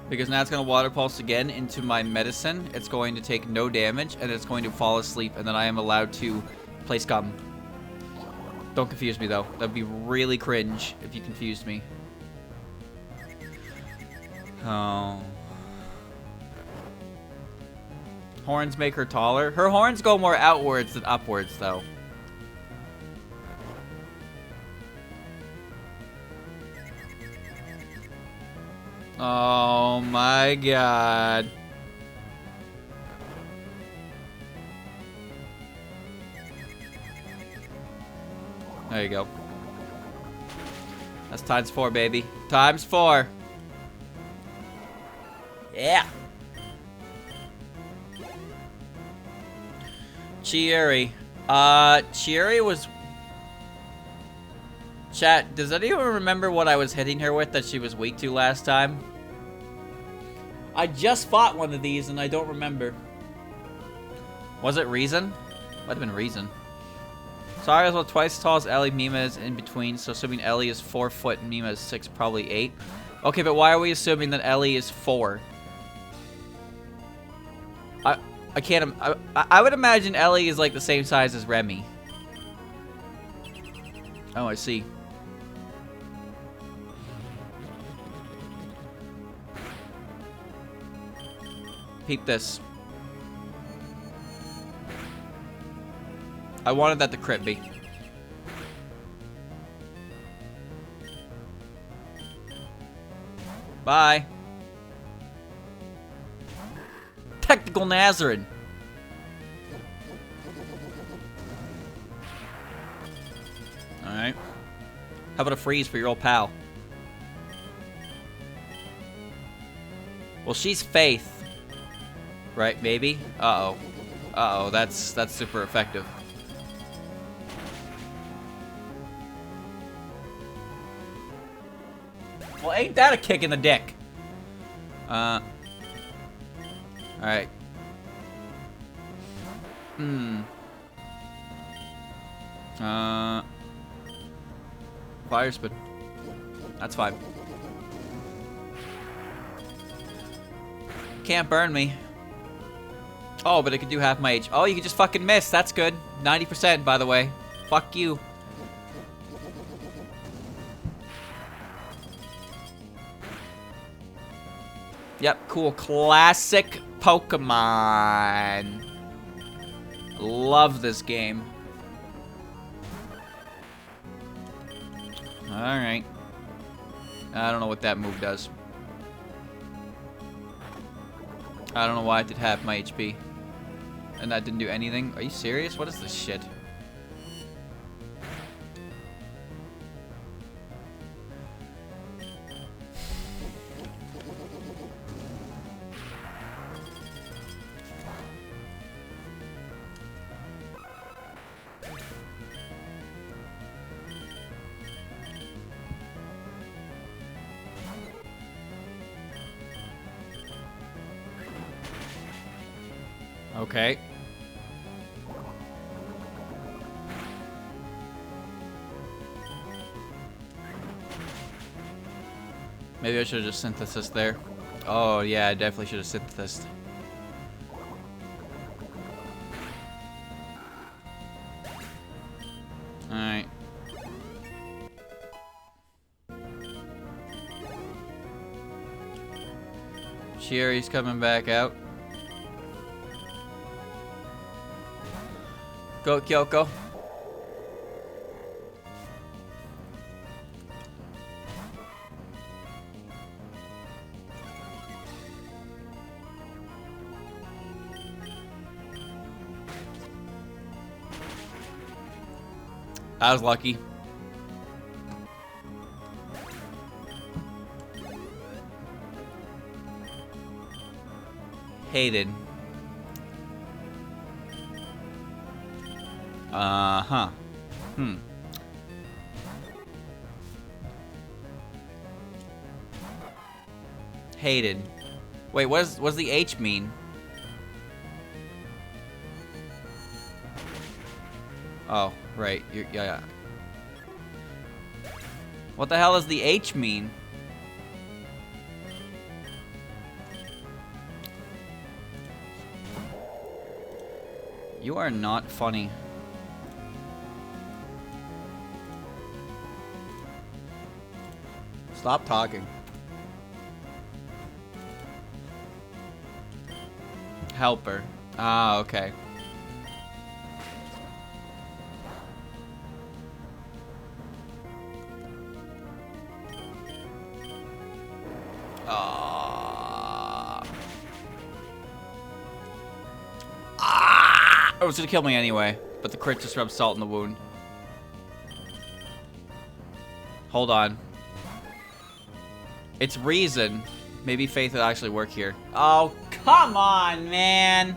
Because now it's going to water pulse again into my medicine. It's going to take no damage, and it's going to fall asleep, and then I am allowed to play scum. Don't confuse me, though. That'd be really cringe if you confused me. Oh. Horns make her taller. Her horns go more outwards than upwards, though. Oh my god. There you go. That's times 4, baby. Times 4. Yeah. Chieri. Chieri was... Chat, does anyone remember what I was hitting her with that she was weak to last time? I just fought one of these and I don't remember. Was it Reason? Might have been Reason. Sorry, as well twice as tall as Ellie. Mima is in between, so assuming Ellie is 4 foot and Mima is 6, probably 8. Okay, but why are we assuming that Ellie is 4? I can't... I would imagine Ellie is like the same size as Remy. Oh, I see. Peep this. I wanted that to crit me. Bye. Technical Nazarene. Alright. How about a freeze for your old pal? Well, she's Faith. Right, maybe? Uh-oh. Uh-oh, that's super effective. Well, ain't that a kick in the dick? Alright. Fire spin. That's fine. Can't burn me. Oh, but it could do half my H. Oh, you can just fucking miss. That's good. 90%, by the way. Fuck you. Yep, cool. Classic Pokemon. Love this game. Alright. I don't know what that move does. I don't know why it did half my HP. And that didn't do anything. Are you serious? What is this shit? Okay. Maybe I should have just synthesized there. Oh, yeah, I definitely should have synthesized. Alright. Cherry's coming back out. Go, Kyoko. I was lucky. Hated. Uh-huh. Hated. Wait, what does the H mean? Oh, right. Yeah. What the hell does the H mean? You are not funny. Stop talking. Helper. Ah, okay. It was gonna kill me anyway, but the crit just rubbed salt in the wound. Hold on. It's reason. Maybe faith will actually work here. Oh, come on, man!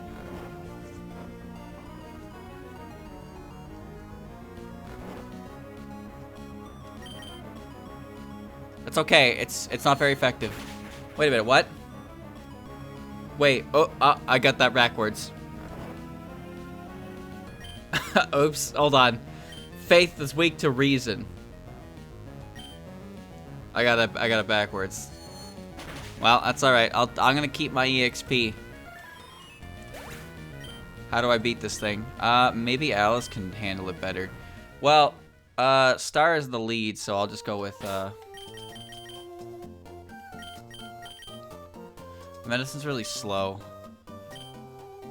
It's okay. It's not very effective. Wait a minute, what? Wait, oh, I got that backwards. Oops, hold on. Faith is weak to reason. I got it backwards. Well, that's alright. I'm gonna keep my EXP. How do I beat this thing? Maybe Alice can handle it better. Well, Star is the lead, so I'll just go with, Medicine's really slow.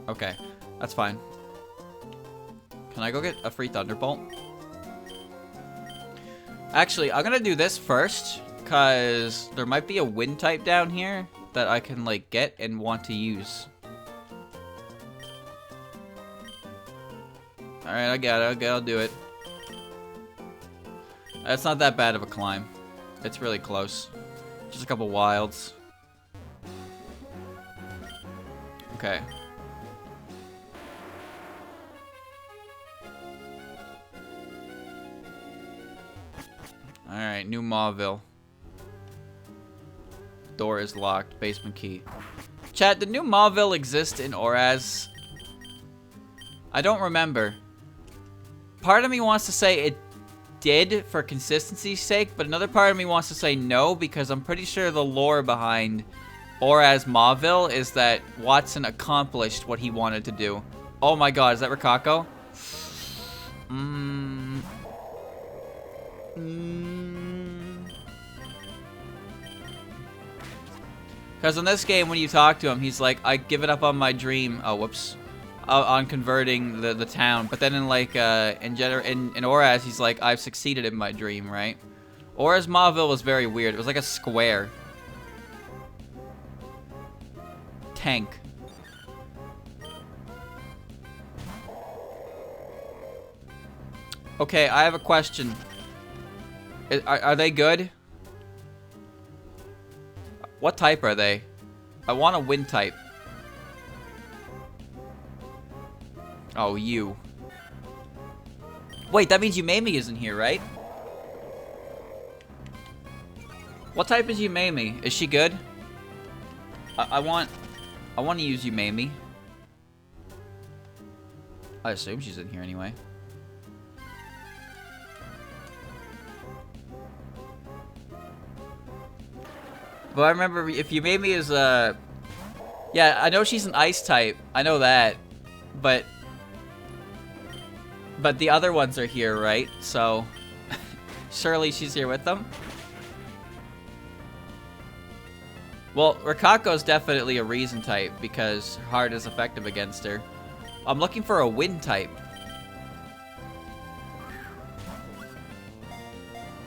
Okay, that's fine. Can I go get a free Thunderbolt? Actually, I'm gonna do this first, because there might be a wind type down here that I can, like, get and want to use. Alright, I got it. Okay, I'll do it. It's not that bad of a climb. It's really close. Just a couple wilds. Okay. Alright, New Mauville. Door is locked. Basement key. Chat, did New Mauville exist in Oraz? I don't remember. Part of me wants to say it did for consistency's sake, but another part of me wants to say no, because I'm pretty sure the lore behind or as Mauville is that Watson accomplished what he wanted to do. Oh my god, is that Rikako? Because in this game, when you talk to him, he's like, I give it up on my dream. Oh, whoops. On converting the town. But then in like, in Oraz, he's like, I've succeeded in my dream, right? Oraz Mauville was very weird. It was like a square. Tank. Okay, I have a question. Are they good? What type are they? I want a wind type. Oh, you. Wait, that means Yumemi isn't here, right? What type is Yumemi? Is she good? I want to use Yumemi. I assume she's in here anyway. But I remember if Yumemi is yeah, I know she's an ice type. I know that. But the other ones are here, right? So surely she's here with them. Well, Rikako's definitely a reason type because her heart is effective against her. I'm looking for a wind type.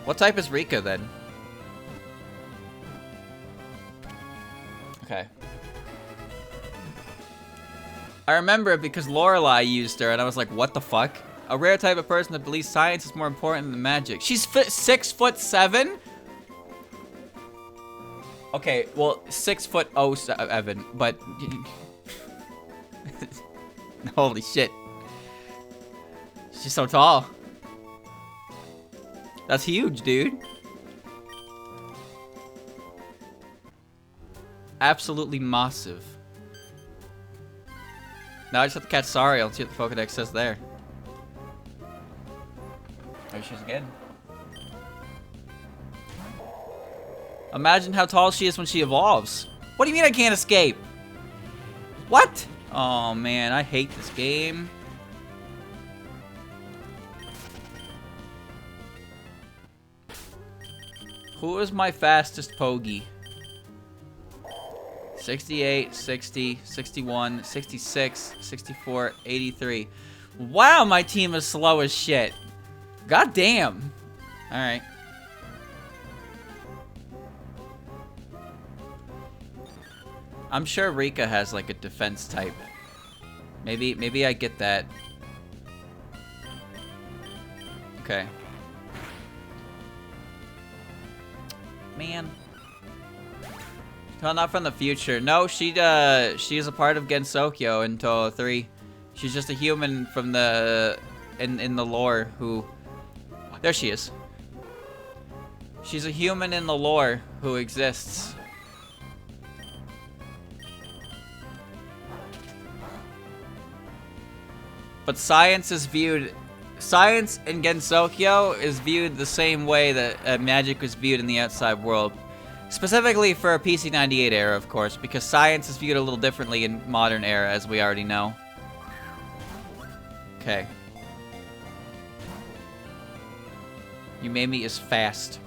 What type is Rika then? Okay. I remember it because Lorelei used her and I was like, what the fuck? A rare type of person that believes science is more important than magic. She's 6'7"? Okay, well, 6'07", but holy shit. She's so tall. That's huge, dude. Absolutely massive. Now I just have to catch Sario. Let's see what the Pokedex says there. There she is again. Imagine how tall she is when she evolves. What do you mean I can't escape? What? Oh man, I hate this game. Who is my fastest Pogi? 68, 60, 61, 66, 64, 83. Wow, my team is slow as shit. God damn. Alright. I'm sure Rika has like a defense type. Maybe I get that. Okay. Man. Well, not from the future. No, she is a part of Gensokyo in Toho 3. She's just a human from the in the lore who there she is. She's a human in the lore who exists. But science in Gensokyo is viewed the same way that magic was viewed in the outside world. Specifically for a PC98 era, of course, because science is viewed a little differently in modern era, as we already know. Okay. Yumemi is fast.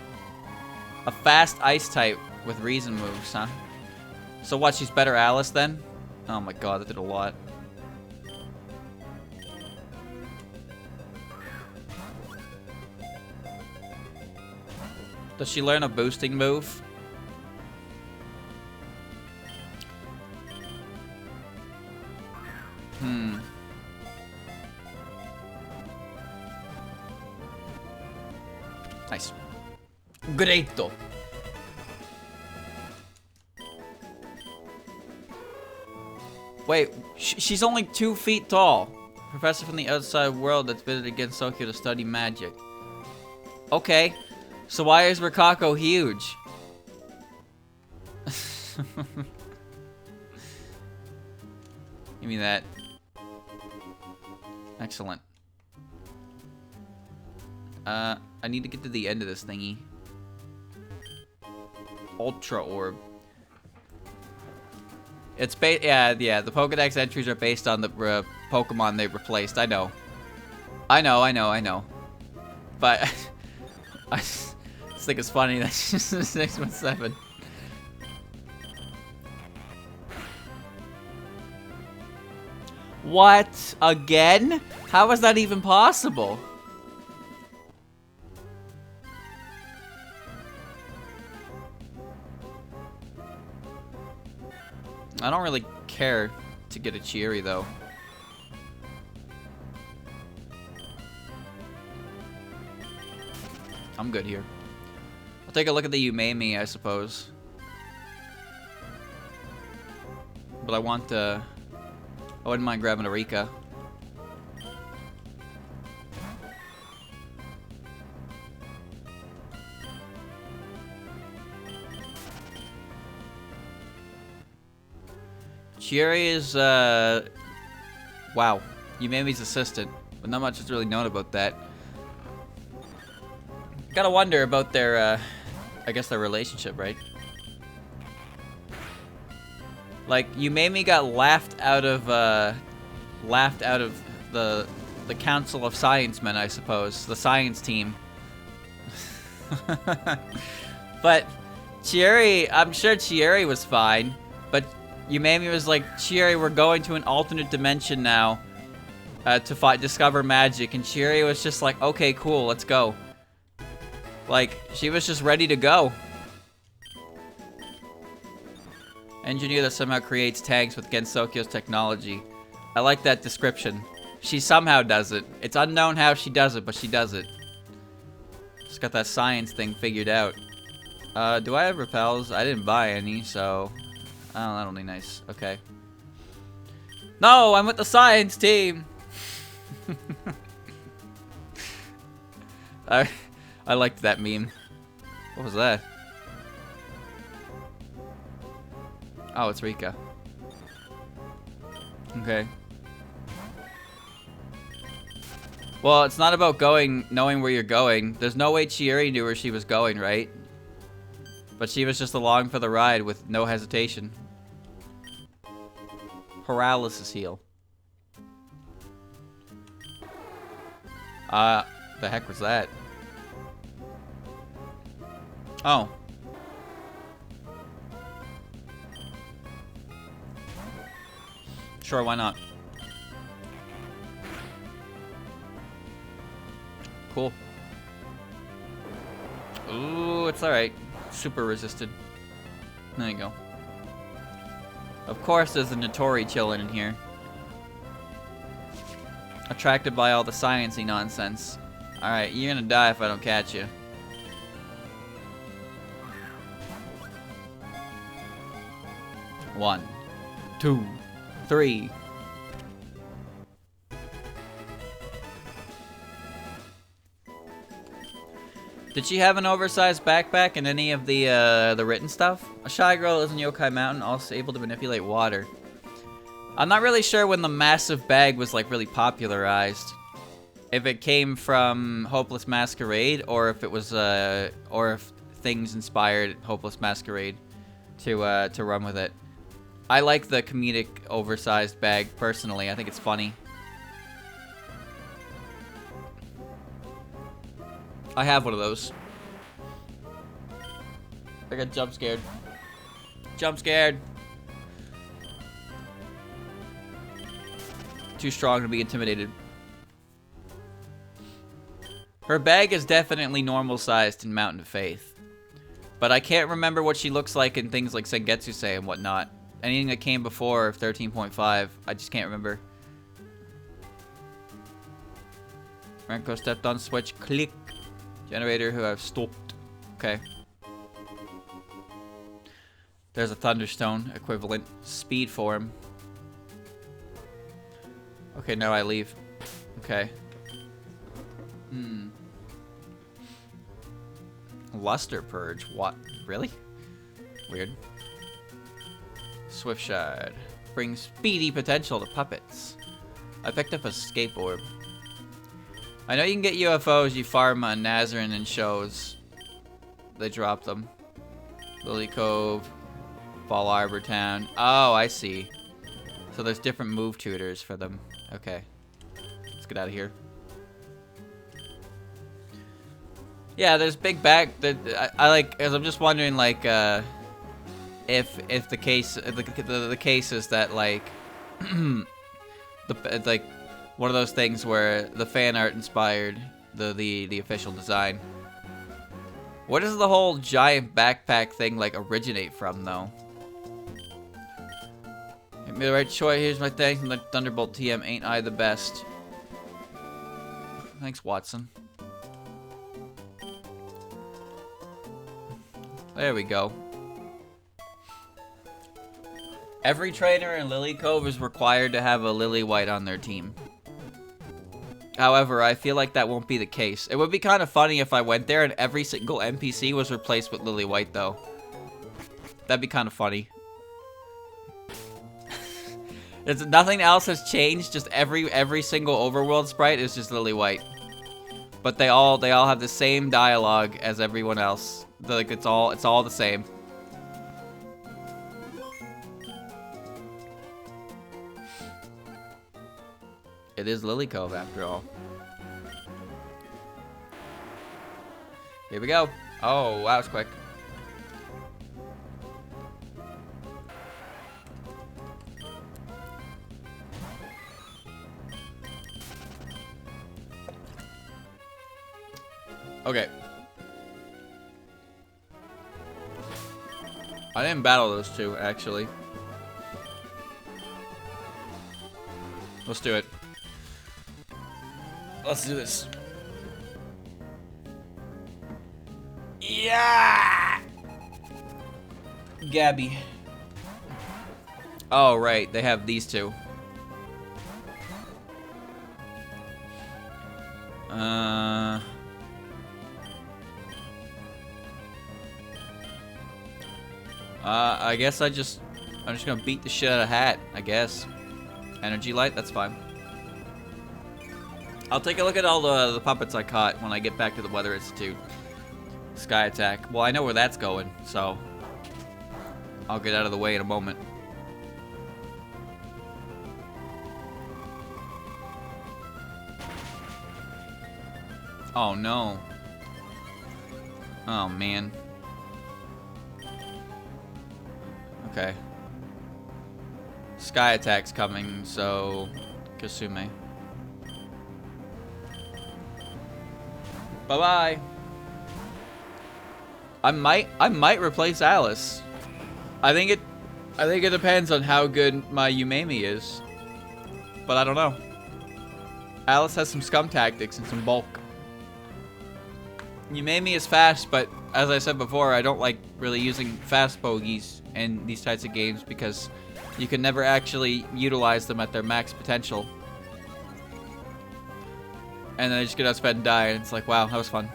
A fast ice type with reason moves, huh? So what, she's better Alice then? Oh my god, that did a lot. Does she learn a boosting move? Nice. Greato. Wait, she's only 2 feet tall. Professor from the outside world that's visited Gensokyo to study magic. Okay. So why is Rikako huge? Give me that. Excellent. I need to get to the end of this thingy. Ultra Orb. It's yeah, the Pokedex entries are based on the Pokemon they replaced. I know. But I just think it's funny that she's 617. What? Again? How is that even possible? I don't really care to get a Cheery though. I'm good here. I'll take a look at the Umami, I suppose. But I want I wouldn't mind grabbing a Rika. Cheery is, wow. Umami's assistant. But not much is really known about that. Gotta wonder about their, I guess their relationship, right? Like, Umami got laughed out of the Council of Science-Men, I suppose. The science team. But Cheery, I'm sure Cheery was fine. But Umami was like, Cheery, we're going to an alternate dimension now to discover magic. And Cheery was just like, okay, cool, let's go. Like, she was just ready to go. Engineer that somehow creates tanks with Gensokyo's technology. I like that description. She somehow does it. It's unknown how she does it, but she does it. She's got that science thing figured out. Do I have repels? I didn't buy any, so... Oh, that'll be nice. Okay. No, I'm with the science team! I liked that meme. What was that? Oh, it's Rika. Okay. Well, it's not about knowing where you're going. There's no way Cheery knew where she was going, right? But she was just along for the ride with no hesitation. Paralysis heal. The heck was that? Oh. Sure, why not? Cool. Ooh, it's alright. Super resisted. There you go. Of course there's a Notori chilling in here. Attracted by all the sciencey nonsense. Alright, you're gonna die if I don't catch you. One, 2, 3. Did she have an oversized backpack in any of the written stuff? A shy girl lives in Yokai Mountain, also able to manipulate water. I'm not really sure when the massive bag was like really popularized. If it came from Hopeless Masquerade, or if it was or if things inspired Hopeless Masquerade to run with it. I like the comedic oversized bag personally. I think it's funny. I have one of those. I got jump scared. Jump scared. Too strong to be intimidated. Her bag is definitely normal sized in Mountain of Faith. But I can't remember what she looks like in things like Sengetsusei and whatnot. Anything that came before 13.5, I just can't remember. Renko stepped on switch, click. Generator who I've stopped. Okay. There's a Thunderstone equivalent. Speed form. Okay, now I leave. Okay. Luster Purge. What? Really? Weird. Swift Shard. Brings speedy potential to puppets. I picked up a skateboard. I know you can get UFOs, you farm on Nazarin and shows. They drop them. Lily Cove. Fall Arbor Town. Oh, I see. So there's different move tutors for them. Okay. Let's get out of here. Yeah, there's big back. I like, as I'm just wondering, like, if the case, the case is that like, it's like one of those things where the fan art inspired the official design. Where does the whole giant backpack thing like originate from, though? Give me the right choice. Here's my thanks from the Thunderbolt TM. Ain't I the best? Thanks, Watson. There we go. Every trainer in Lily Cove is required to have a Lily White on their team. However, I feel like that won't be the case. It would be kind of funny if I went there and every single NPC was replaced with Lily White, though. That'd be kind of funny. Nothing else has changed. Just every single overworld sprite is just Lily White. But they all have the same dialogue as everyone else. Like it's all the same. It is Lily Cove after all. Here we go. Oh, that was quick. Okay. I didn't battle those two, actually. Let's do it. Let's do this. Yeah! Gabby. Oh, right. They have these two. I guess I'm just gonna beat the shit out of Hat, I guess. Energy Light, that's fine. I'll take a look at all the puppets I caught when I get back to the Weather Institute. Sky Attack. Well, I know where that's going, so I'll get out of the way in a moment. Oh, no. Oh, man. Okay. Sky Attack's coming, so Kasume. Bye-bye. I might replace Alice. I think it depends on how good my Yumemi is. But I don't know. Alice has some scum tactics and some bulk. Yumemi is fast, but as I said before, I don't like really using fast bogeys in these types of games because you can never actually utilize them at their max potential. And then I just get outsped and die, and it's like, wow, that was fun.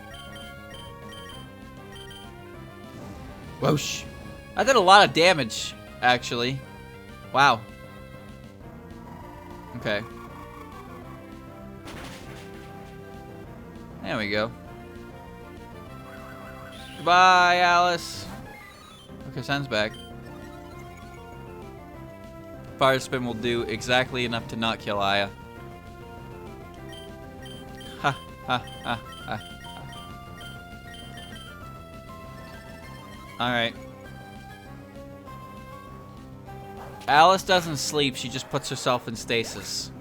Whoosh. I did a lot of damage, actually. Wow. Okay. There we go. Goodbye, Alice. Okay, Sun's back. Fire Spin will do exactly enough to not kill Aya. Ha, ha, ha, ha. Alright. Alice doesn't sleep, she just puts herself in stasis.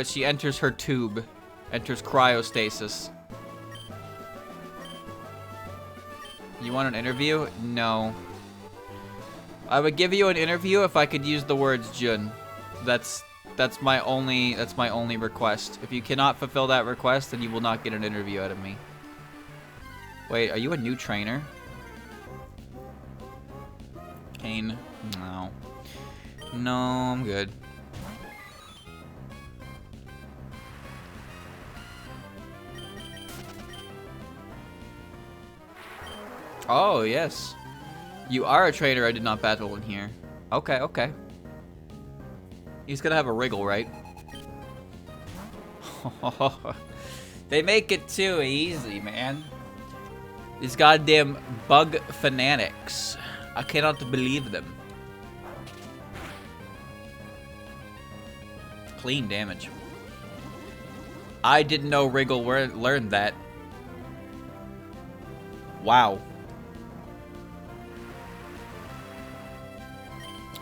She enters her tube. Enters cryostasis. You want an interview? No. I would give you an interview if I could use the words Jun. That's my only request. If you cannot fulfill that request, then you will not get an interview out of me. Wait, are you a new trainer? Kane? No. No, I'm good. Oh, yes. You are a trainer I did not battle in here. Okay, okay. He's gonna have a wriggle, right? They make it too easy, man. These goddamn bug fanatics. I cannot believe them. Clean damage. I didn't know Wriggle learned that. Wow.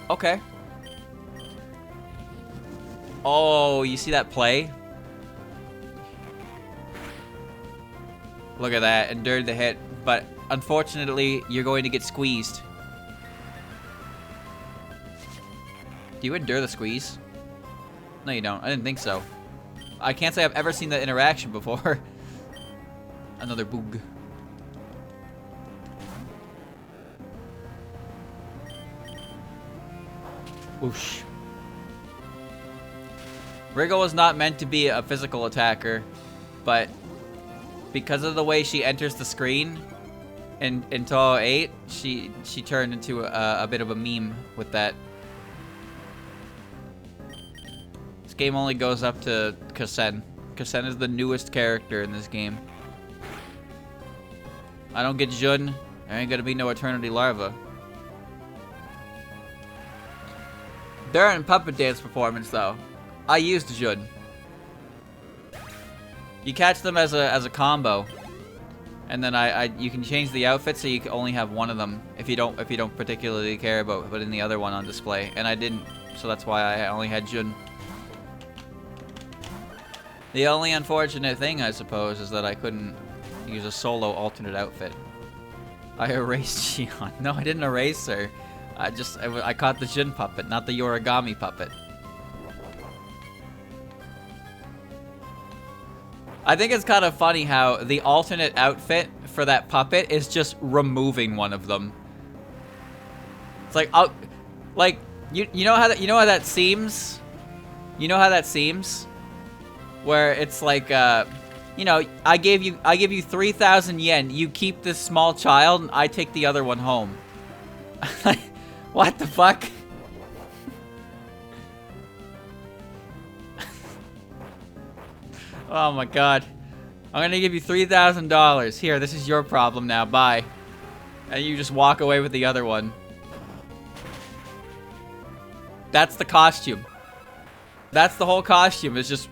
Okay. Oh, you see that play? Look at that. Endured the hit. But unfortunately, you're going to get squeezed. Do you endure the squeeze? No, you don't. I didn't think so. I can't say I've ever seen that interaction before. Another boog. Whoosh. Wriggle was not meant to be a physical attacker, but because of the way she enters the screen in Touhoumon 8, she turned into a bit of a meme with that. This game only goes up to Kasen. Kasen is the newest character in this game. I don't get Jun. There ain't gonna be no Eternity Larva. During Puppet Dance performance, though, I used Jun. You catch them as a combo, and then you can change the outfit so you can only have one of them if you don't particularly care about putting the other one on display. And I didn't, so that's why I only had Jun. The only unfortunate thing, I suppose, is that I couldn't use a solo alternate outfit. I erased Shion. No, I didn't erase her. I caught the Jun puppet, not the Yorigami puppet. I think it's kind of funny how the alternate outfit for that puppet is just removing one of them. It's like, oh, like you know how that seems? You know how that seems? Where it's like, you know, I give you 3,000 yen. You keep this small child, and I take the other one home. Like, what the fuck? Oh my god. I'm gonna give you $3,000. Here, this is your problem now. Bye. And you just walk away with the other one. That's the costume. That's the whole costume, is just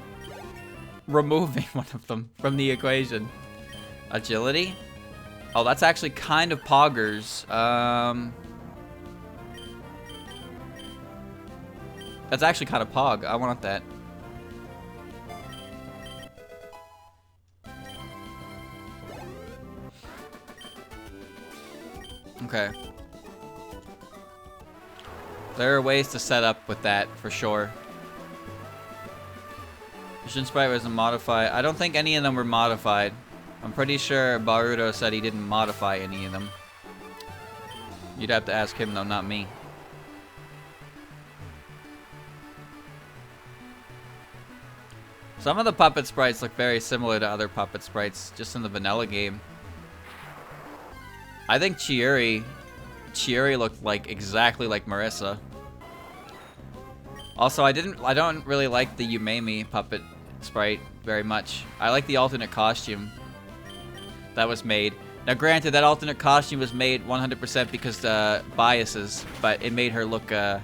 removing one of them from the equation. Agility? Oh, that's actually kind of poggers. That's actually kind of pog. I want that. Okay. There are ways to set up with that, for sure. Vision Sprite wasn't modified. I don't think any of them were modified. I'm pretty sure Baruto said he didn't modify any of them. You'd have to ask him, though, not me. Some of the puppet sprites look very similar to other puppet sprites, just in the vanilla game. I think Chiuri looked like exactly like Marissa. Also, I don't really like the Yumemi puppet sprite very much. I like the alternate costume that was made. Now, granted, that alternate costume was made 100% because biases, but it made her look better.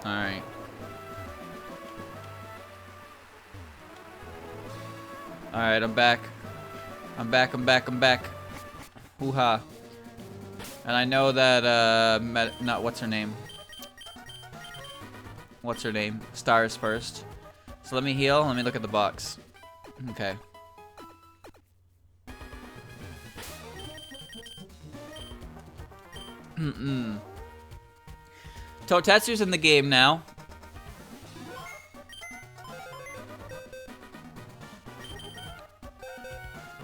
All right. Alright, I'm back. I'm back. Hoo-ha. And I know that, what's her name? What's her name? Stars first. So let me heal, let me look at the box. Okay. Totetsu's in the game now.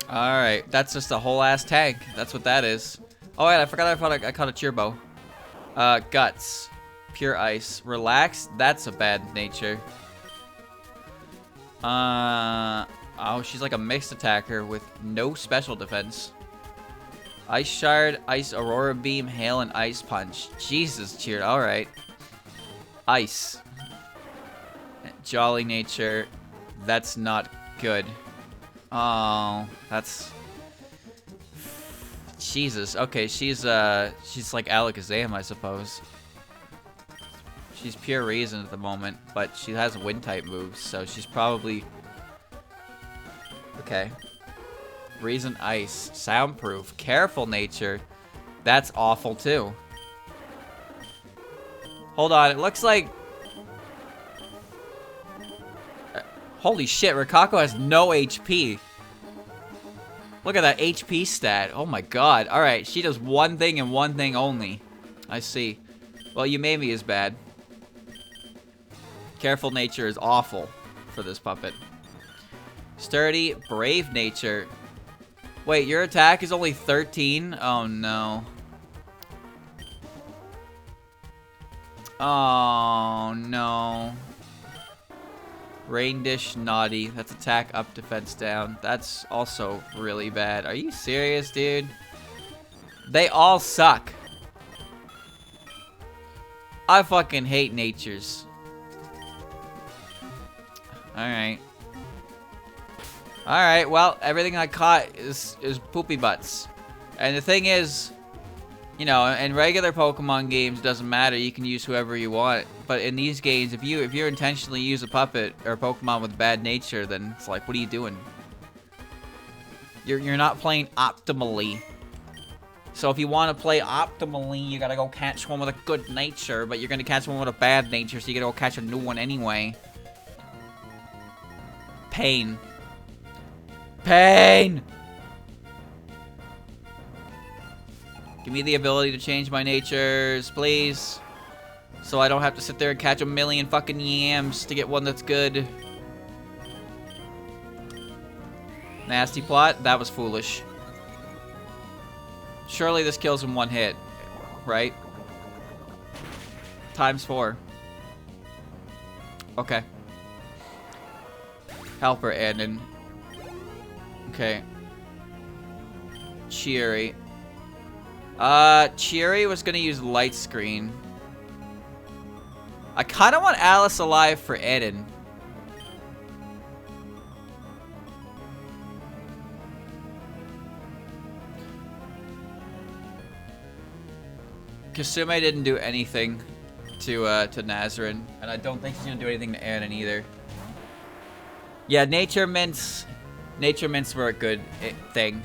Alright, that's just a whole ass tag. That's what that is. Oh wait, I forgot I caught a Chirbo. Guts. Pure ice. Relax. That's a bad nature. Oh, she's like a mixed attacker with no special defense. Ice Shard, Ice Aurora Beam, Hail, and Ice Punch. Jesus, cheered. Alright. Ice. Jolly Nature. That's not good. Oh, that's... Jesus. Okay, she's like Alakazam, I suppose. She's pure reason at the moment, but she has Wind-type moves, so she's probably... Okay. Reason Ice. Soundproof. Careful Nature. That's awful, too. Hold on, it looks like... Holy shit, Rikako has no HP. Look at that HP stat. Oh my god. Alright, she does one thing and one thing only. I see. Well, Yumemi is bad. Careful Nature is awful for this puppet. Sturdy, Brave Nature. Wait, your attack is only 13? Oh no. Oh no. Rain Dish, Naughty. That's attack up, defense down. That's also really bad. Are you serious, dude? They all suck. I fucking hate natures. Alright. Alright, well, everything I caught is poopy butts. And the thing is, you know, in regular Pokemon games, it doesn't matter. You can use whoever you want. But in these games, if you intentionally use a puppet or a Pokemon with bad nature, then it's like, what are you doing? You're not playing optimally. So if you want to play optimally, you gotta go catch one with a good nature, but you're gonna catch one with a bad nature, so you gotta go catch a new one anyway. Pain. Pain! Give me the ability to change my natures, please. So I don't have to sit there and catch a million fucking yams to get one that's good. Nasty plot. That was foolish. Surely this kills in one hit, right? ×4. Okay. Helper Anden. Okay. Cheery. Cheery was gonna use Light Screen. I kinda want Alice alive for Eden. Kasume didn't do anything to Nazarin, and I don't think he's gonna do anything to Eden either. Yeah, Nature Mints were a good thing.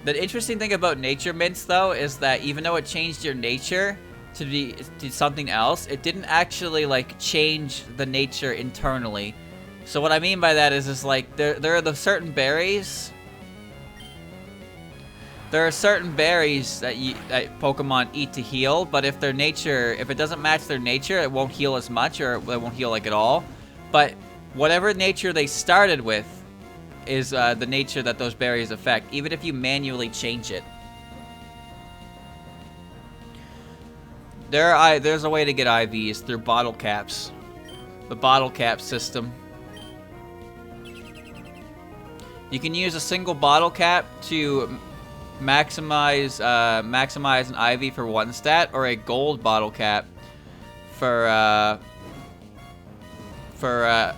The interesting thing about Nature Mints, though, is that even though it changed your nature to something else, it didn't actually, like, change the nature internally. So what I mean by that is like, there are the certain berries... There are certain berries that Pokemon eat to heal, but if it doesn't match their nature, it won't heal as much, or it won't heal, like, at all. But whatever nature they started with is the nature that those berries affect, even if you manually change it. There's a way to get IVs through bottle caps. The bottle cap system. You can use a single bottle cap to maximize an IV for one stat, or a gold bottle cap for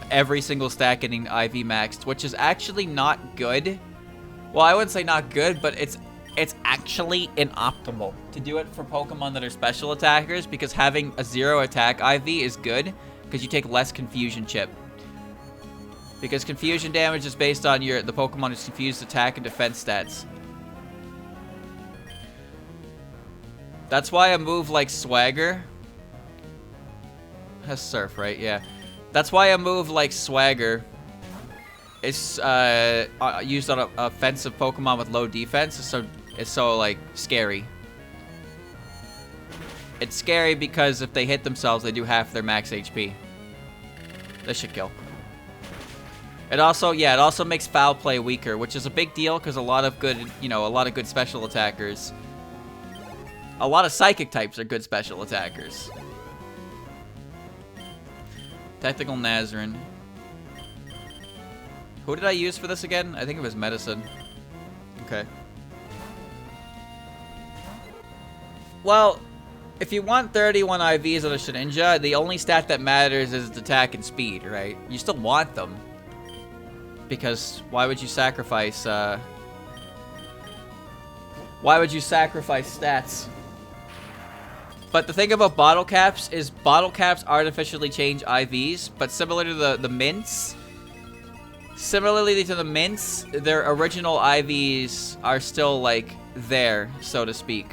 every single stat getting IV maxed, which is actually not good. Well, I wouldn't say not good, but it's actually inoptimal to do it for Pokemon that are special attackers, because having a 0 attack IV is good, because you take less confusion chip. Because confusion damage is based on the Pokemon's confused attack and defense stats. That's why a move like Swagger has Surf, right? Yeah. That's why a move like Swagger is used on offensive Pokemon with low defense. It's so like scary. It's scary because if they hit themselves, they do half their max HP. This should kill. It also makes foul play weaker, which is a big deal because a lot of good special attackers. A lot of psychic types are good special attackers. Technical Nazarin. Who did I use for this again? I think it was Medicine. Okay. Well, if you want 31 IVs on a Shedinja, the only stat that matters is its attack and speed, right? You still want them. Because why would you sacrifice, why would you sacrifice stats? But the thing about bottle caps is bottle caps artificially change IVs, but similar to the mints, their original IVs are still, like, there, so to speak.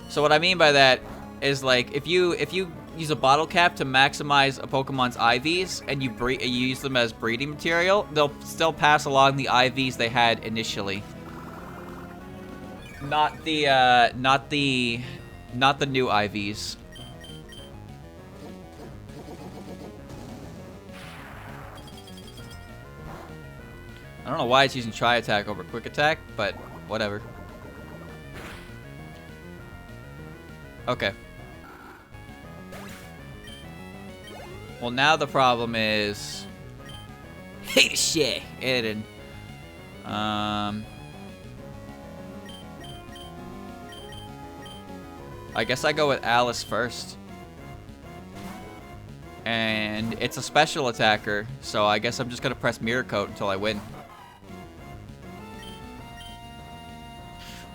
So what I mean by that is, like, if you use a bottle cap to maximize a Pokemon's IVs and you use them as breeding material, they'll still pass along the IVs they had initially. Not the new IVs. I don't know why it's using Tri-Attack over Quick Attack, but whatever. Okay. Well, now the problem is... Hey, shit! Eden. I guess I go with Alice first. And it's a special attacker, so I guess I'm just gonna press Mirror Coat until I win.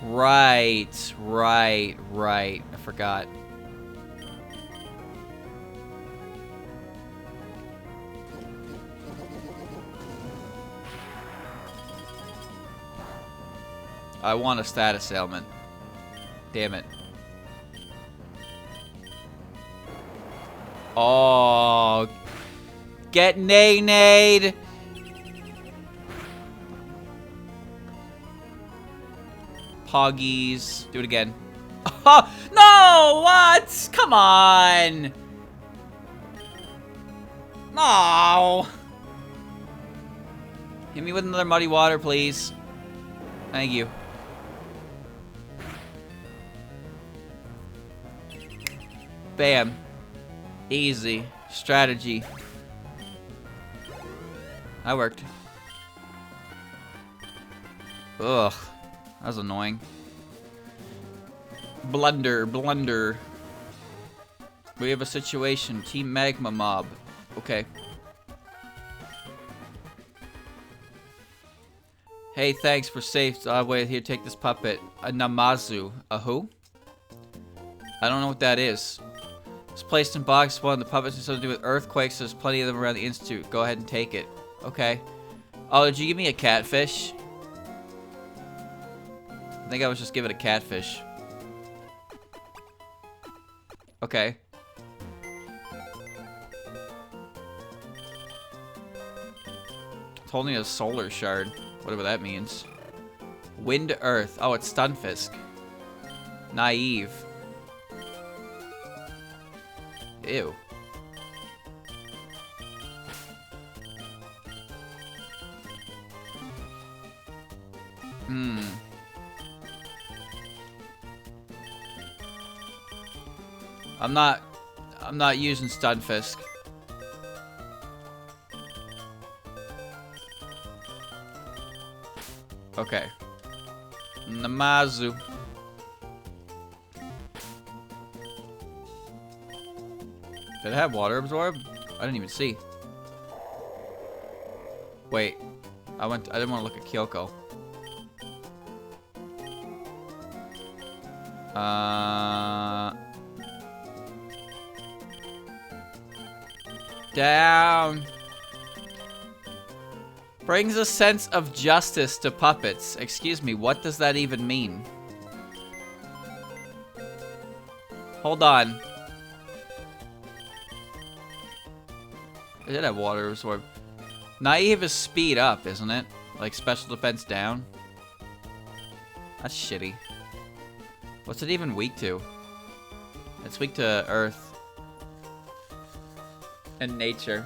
Right. I forgot. I want a status ailment. Damn it. Oh. Get nay-nayed. Poggies. Do it again. Oh, no! What? Come on! No! Hit me with another muddy water, please. Thank you. Bam. Easy. Strategy. That worked. Ugh. That was annoying. Blunder. We have a situation. Team Magma Mob. Okay. Hey, thanks for safe. Wait, here, take this puppet. A Namazu. A who? I don't know what that is. It's placed in box 1. The puppets have something to do with earthquakes. So there's plenty of them around the institute. Go ahead and take it. Okay. Oh, did you give me a catfish? I think I was just given a catfish. Okay. It's holding a solar shard. Whatever that means. Wind Earth. Oh, it's Stunfisk. Naive. Ew. I'm not using Stunfisk. Okay. Namazu. Did it have water absorb? I didn't even see. Wait. I didn't want to look at Kyoko. Down. Brings a sense of justice to puppets. Excuse me, what does that even mean? Hold on. It did have water absorb. Naive is speed up, isn't it? Like special defense down? That's shitty. What's it even weak to? It's weak to earth. And nature.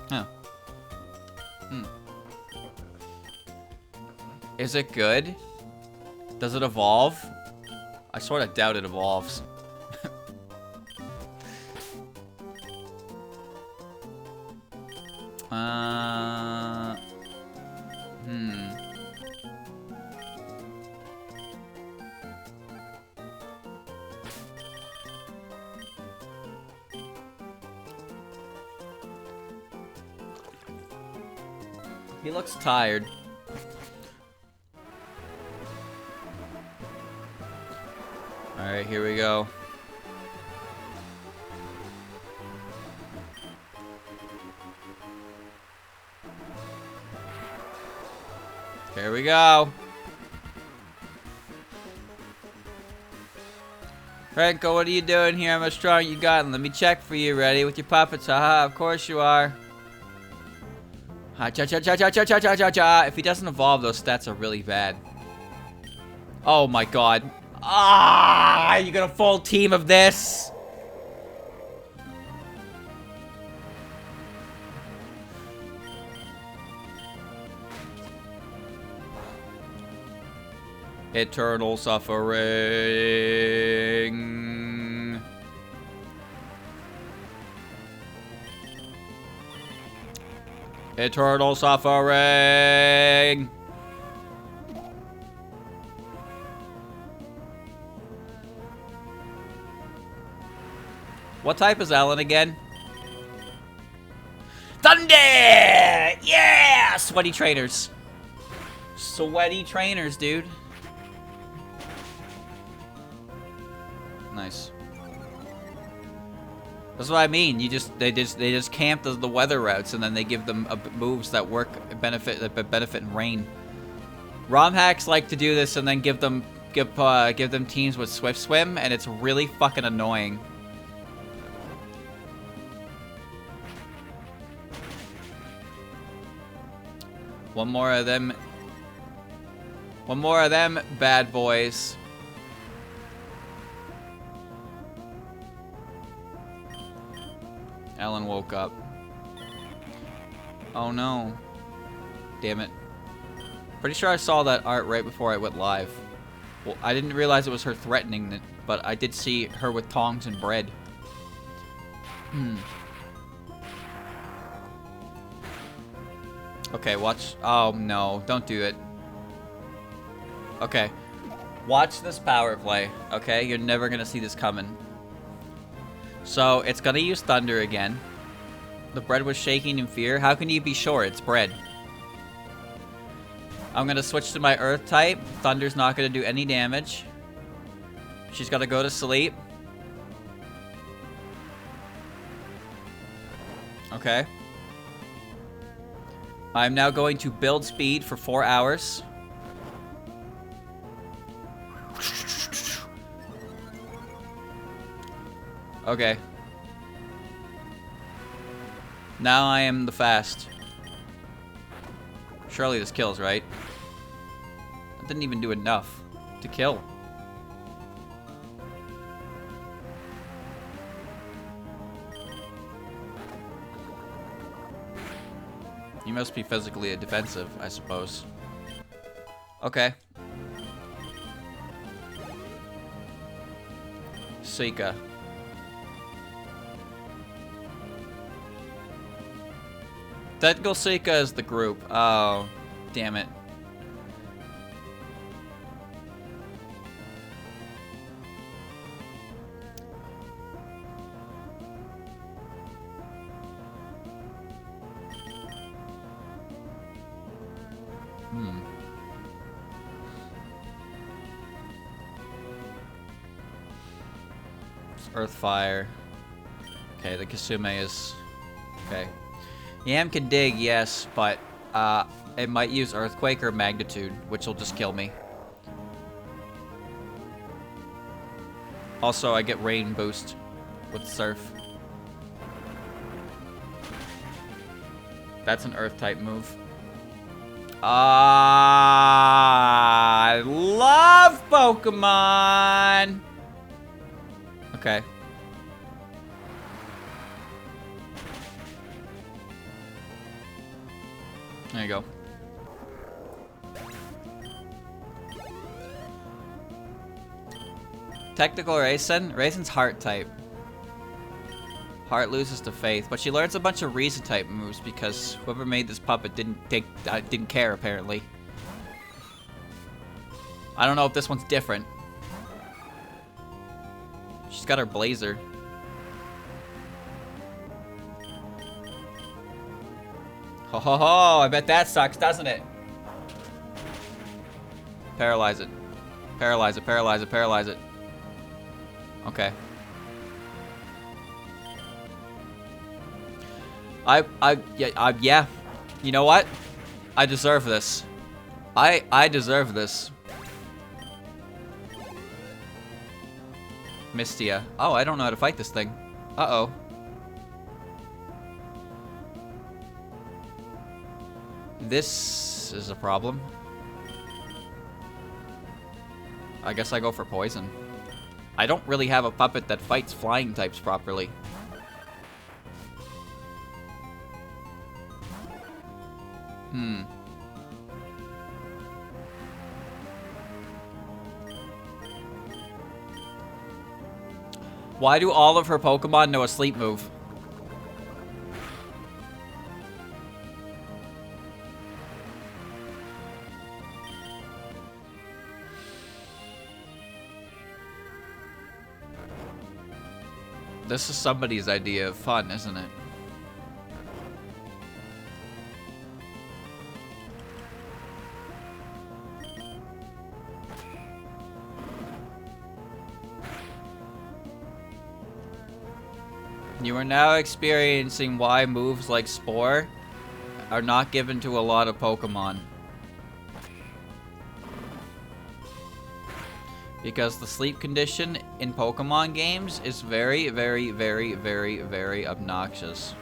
Huh. Is it good? Does it evolve? I sort of doubt it evolves. He looks tired. Alright, here we go. Here we go. Franco, what are you doing here? How much strong you got? Let me check for you. Ready with your puppets? Haha, of course you are. Ha cha cha cha cha cha cha cha cha cha. If he doesn't evolve, those stats are really bad. Oh my god. Ah, you got a full team of this. Eternal suffering. Eternal suffering. What type is Ellen again? Thunder! Yeah! Sweaty trainers. Sweaty trainers, dude. Nice. That's what I mean. They just camp the weather routes, and then they give them moves that work benefit in rain. ROM hacks like to do this and then give them teams with Swift Swim, and it's really fucking annoying. One more of them. One more of them bad boys. Ellen woke up. Oh no. Damn it. Pretty sure I saw that art right before I went live. Well, I didn't realize it was her threatening it, but I did see her with tongs and bread. Okay, watch. Oh no, don't do it. Okay. Watch this power play, okay? You're never gonna see this coming. So, it's gonna use Thunder again. The bread was shaking in fear. How can you be sure? It's bread. I'm gonna switch to my Earth type. Thunder's not gonna do any damage. She's gotta go to sleep. Okay. I'm now going to build speed for 4 hours. Okay. Now I am the fast. Surely this kills, right? That didn't even do enough to kill. You must be physically defensive, I suppose. Okay. Seika. Technical Seika is the group. Oh, damn it. Earth Fire. Okay, the Kasume is... Okay. Yam can dig, yes, but it might use Earthquake or Magnitude, which will just kill me. Also, I get Rain boost with Surf. That's an Earth-type move. I love Pokemon! Okay. There you go. Technical Raisin. Raisin's Heart type. Heart loses to Faith, but she learns a bunch of Reason type moves because whoever made this puppet didn't care apparently. I don't know if this one's different. She's got her Blazer. Ho ho ho, I bet that sucks, doesn't it? Paralyze it. Paralyze it, paralyze it, paralyze it. Okay. Yeah. You know what? I deserve this. I deserve this. Mystia. Oh, I don't know how to fight this thing. Uh-oh. This is a problem. I guess I go for poison. I don't really have a puppet that fights flying types properly. Why do all of her Pokemon know a sleep move? This is somebody's idea of fun, isn't it? You are now experiencing why moves like Spore are not given to a lot of Pokemon. Because the sleep condition in Pokemon games is very, very, very, very, very obnoxious.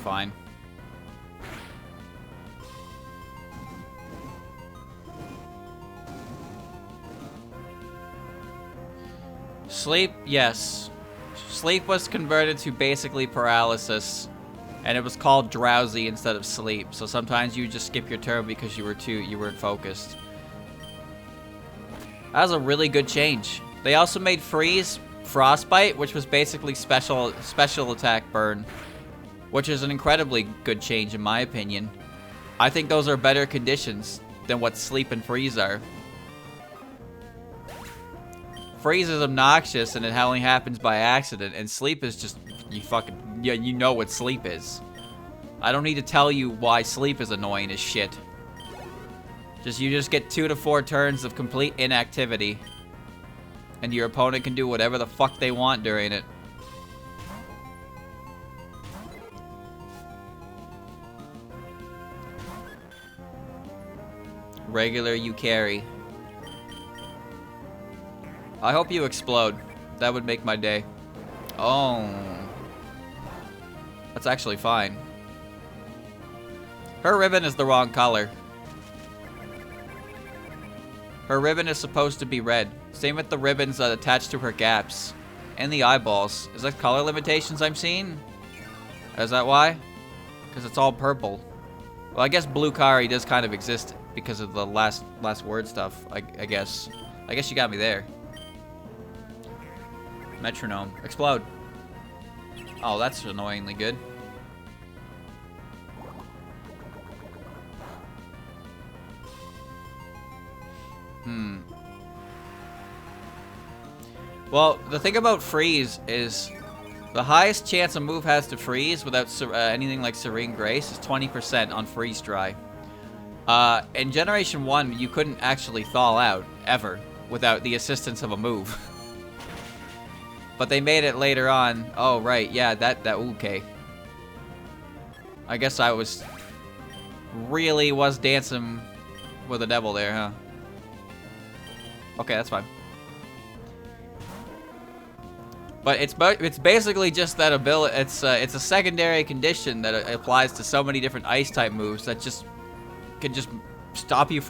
Fine. Sleep, yes. Sleep was converted to basically paralysis, and it was called drowsy instead of sleep. So sometimes you just skip your turn because you weren't focused. That was a really good change. They also made freeze frostbite, which was basically special attack burn, which is an incredibly good change in my opinion. I think those are better conditions than what sleep and freeze are. Freeze is obnoxious and it only happens by accident, and sleep is just, you know what sleep is. I don't need to tell you why sleep is annoying as shit. You just get 2 to 4 turns of complete inactivity, and your opponent can do whatever the fuck they want during it. Regular you carry. I hope you explode. That would make my day. Oh. That's actually fine. Her ribbon is the wrong color. Her ribbon is supposed to be red. Same with the ribbons that attach to her gaps. And the eyeballs. Is that color limitations I'm seeing? Is that why? Because it's all purple. Well, I guess Blue Kari does kind of exist because of the last word stuff, I guess. I guess you got me there. Metronome. Explode. Oh, that's annoyingly good. Well, the thing about freeze is the highest chance a move has to freeze without anything like Serene Grace is 20% on freeze dry. In Generation 1, you couldn't actually thaw out, ever, without the assistance of a move. But they made it later on. Oh, right, yeah, okay. I guess I really was dancing with the devil there, huh? Okay, that's fine. But it's basically just that ability. It's a secondary condition that applies to so many different ice type moves that can just stop you.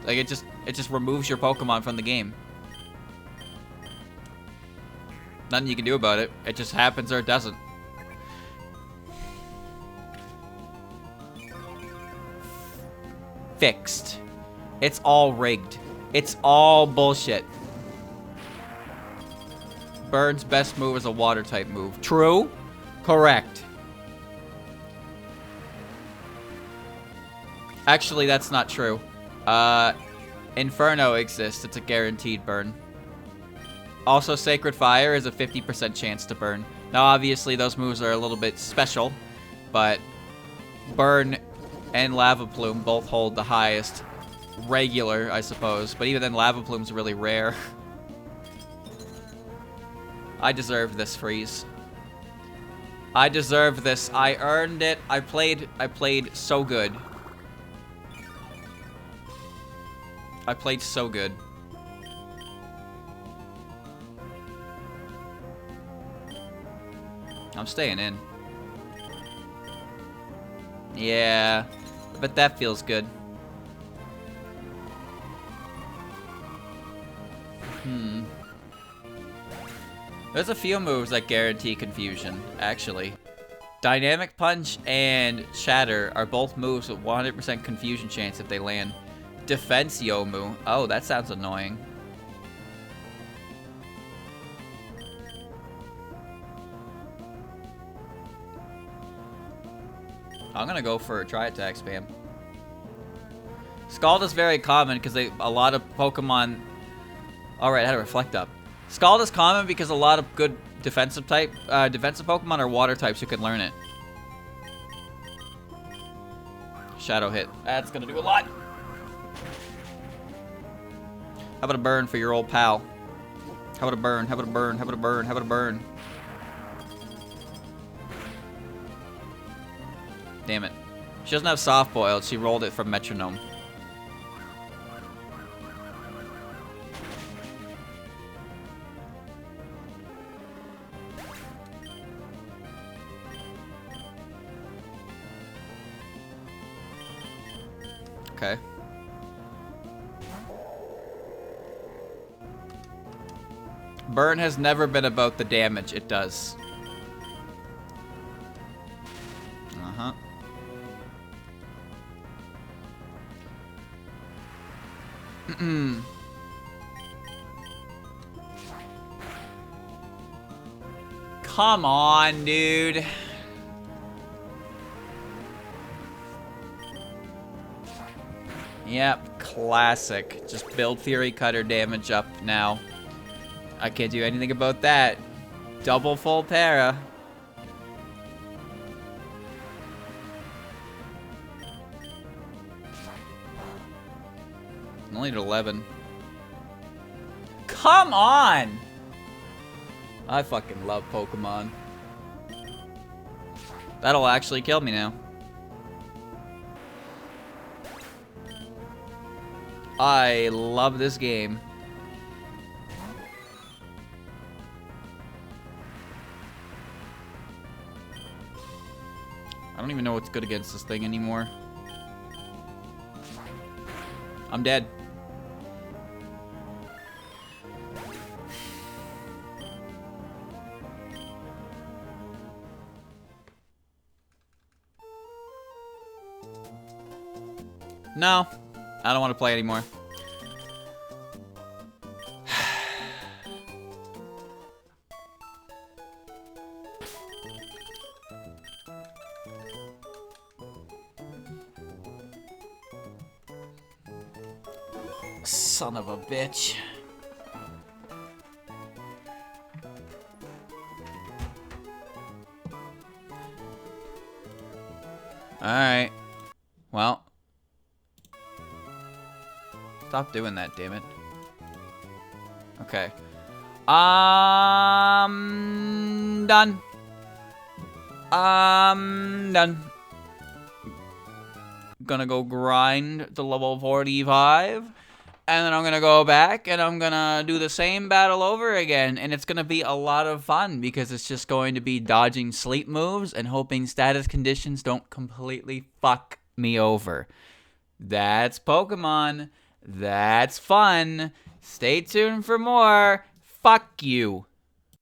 Like it just removes your Pokemon from the game. Nothing you can do about it. It just happens or it doesn't. Fixed. It's all rigged. It's all bullshit. Bird's best move is a water type move. True? Correct. Actually, that's not true. Inferno exists. It's a guaranteed burn. Also, Sacred Fire is a 50% chance to burn. Now, obviously, those moves are a little bit special, but Burn and Lava Plume both hold the highest regular, I suppose. But even then, Lava Plume's really rare. I deserve this freeze. I deserve this. I earned it. I played so good. I played so good. I'm staying in. Yeah, but that feels good. There's a few moves that guarantee confusion, actually. Dynamic Punch and Shatter are both moves with 100% confusion chance if they land. Defense Yomu. Oh, that sounds annoying. I'm gonna go for a Tri-Attack spam. Scald is very common because a lot of Pokemon... Alright, I had to reflect up. Scald is common because a lot of good defensive Pokemon are water types who can learn it. Shadow hit. That's gonna do a lot. How about a burn for your old pal? How about a burn? How about a burn? How about a burn? How about a burn? Damn it. She doesn't have soft boiled. She rolled it from Metronome. Okay. Burn has never been about the damage it does. Uh-huh. Come on, dude. Yep, classic. Just build Fury Cutter damage up now. I can't do anything about that. Double full para. Only at 11. Come on! I fucking love Pokemon. That'll actually kill me now. I love this game. I don't even know what's good against this thing anymore. I'm dead. No, I don't want to play anymore. Son of a bitch. Alright. Well. Stop doing that, damn it. Okay. Done. Done. Gonna go grind to level 45. And then I'm gonna go back and I'm gonna do the same battle over again. And it's gonna be a lot of fun because it's just going to be dodging sleep moves and hoping status conditions don't completely fuck me over. That's Pokemon. That's fun. Stay tuned for more. Fuck you.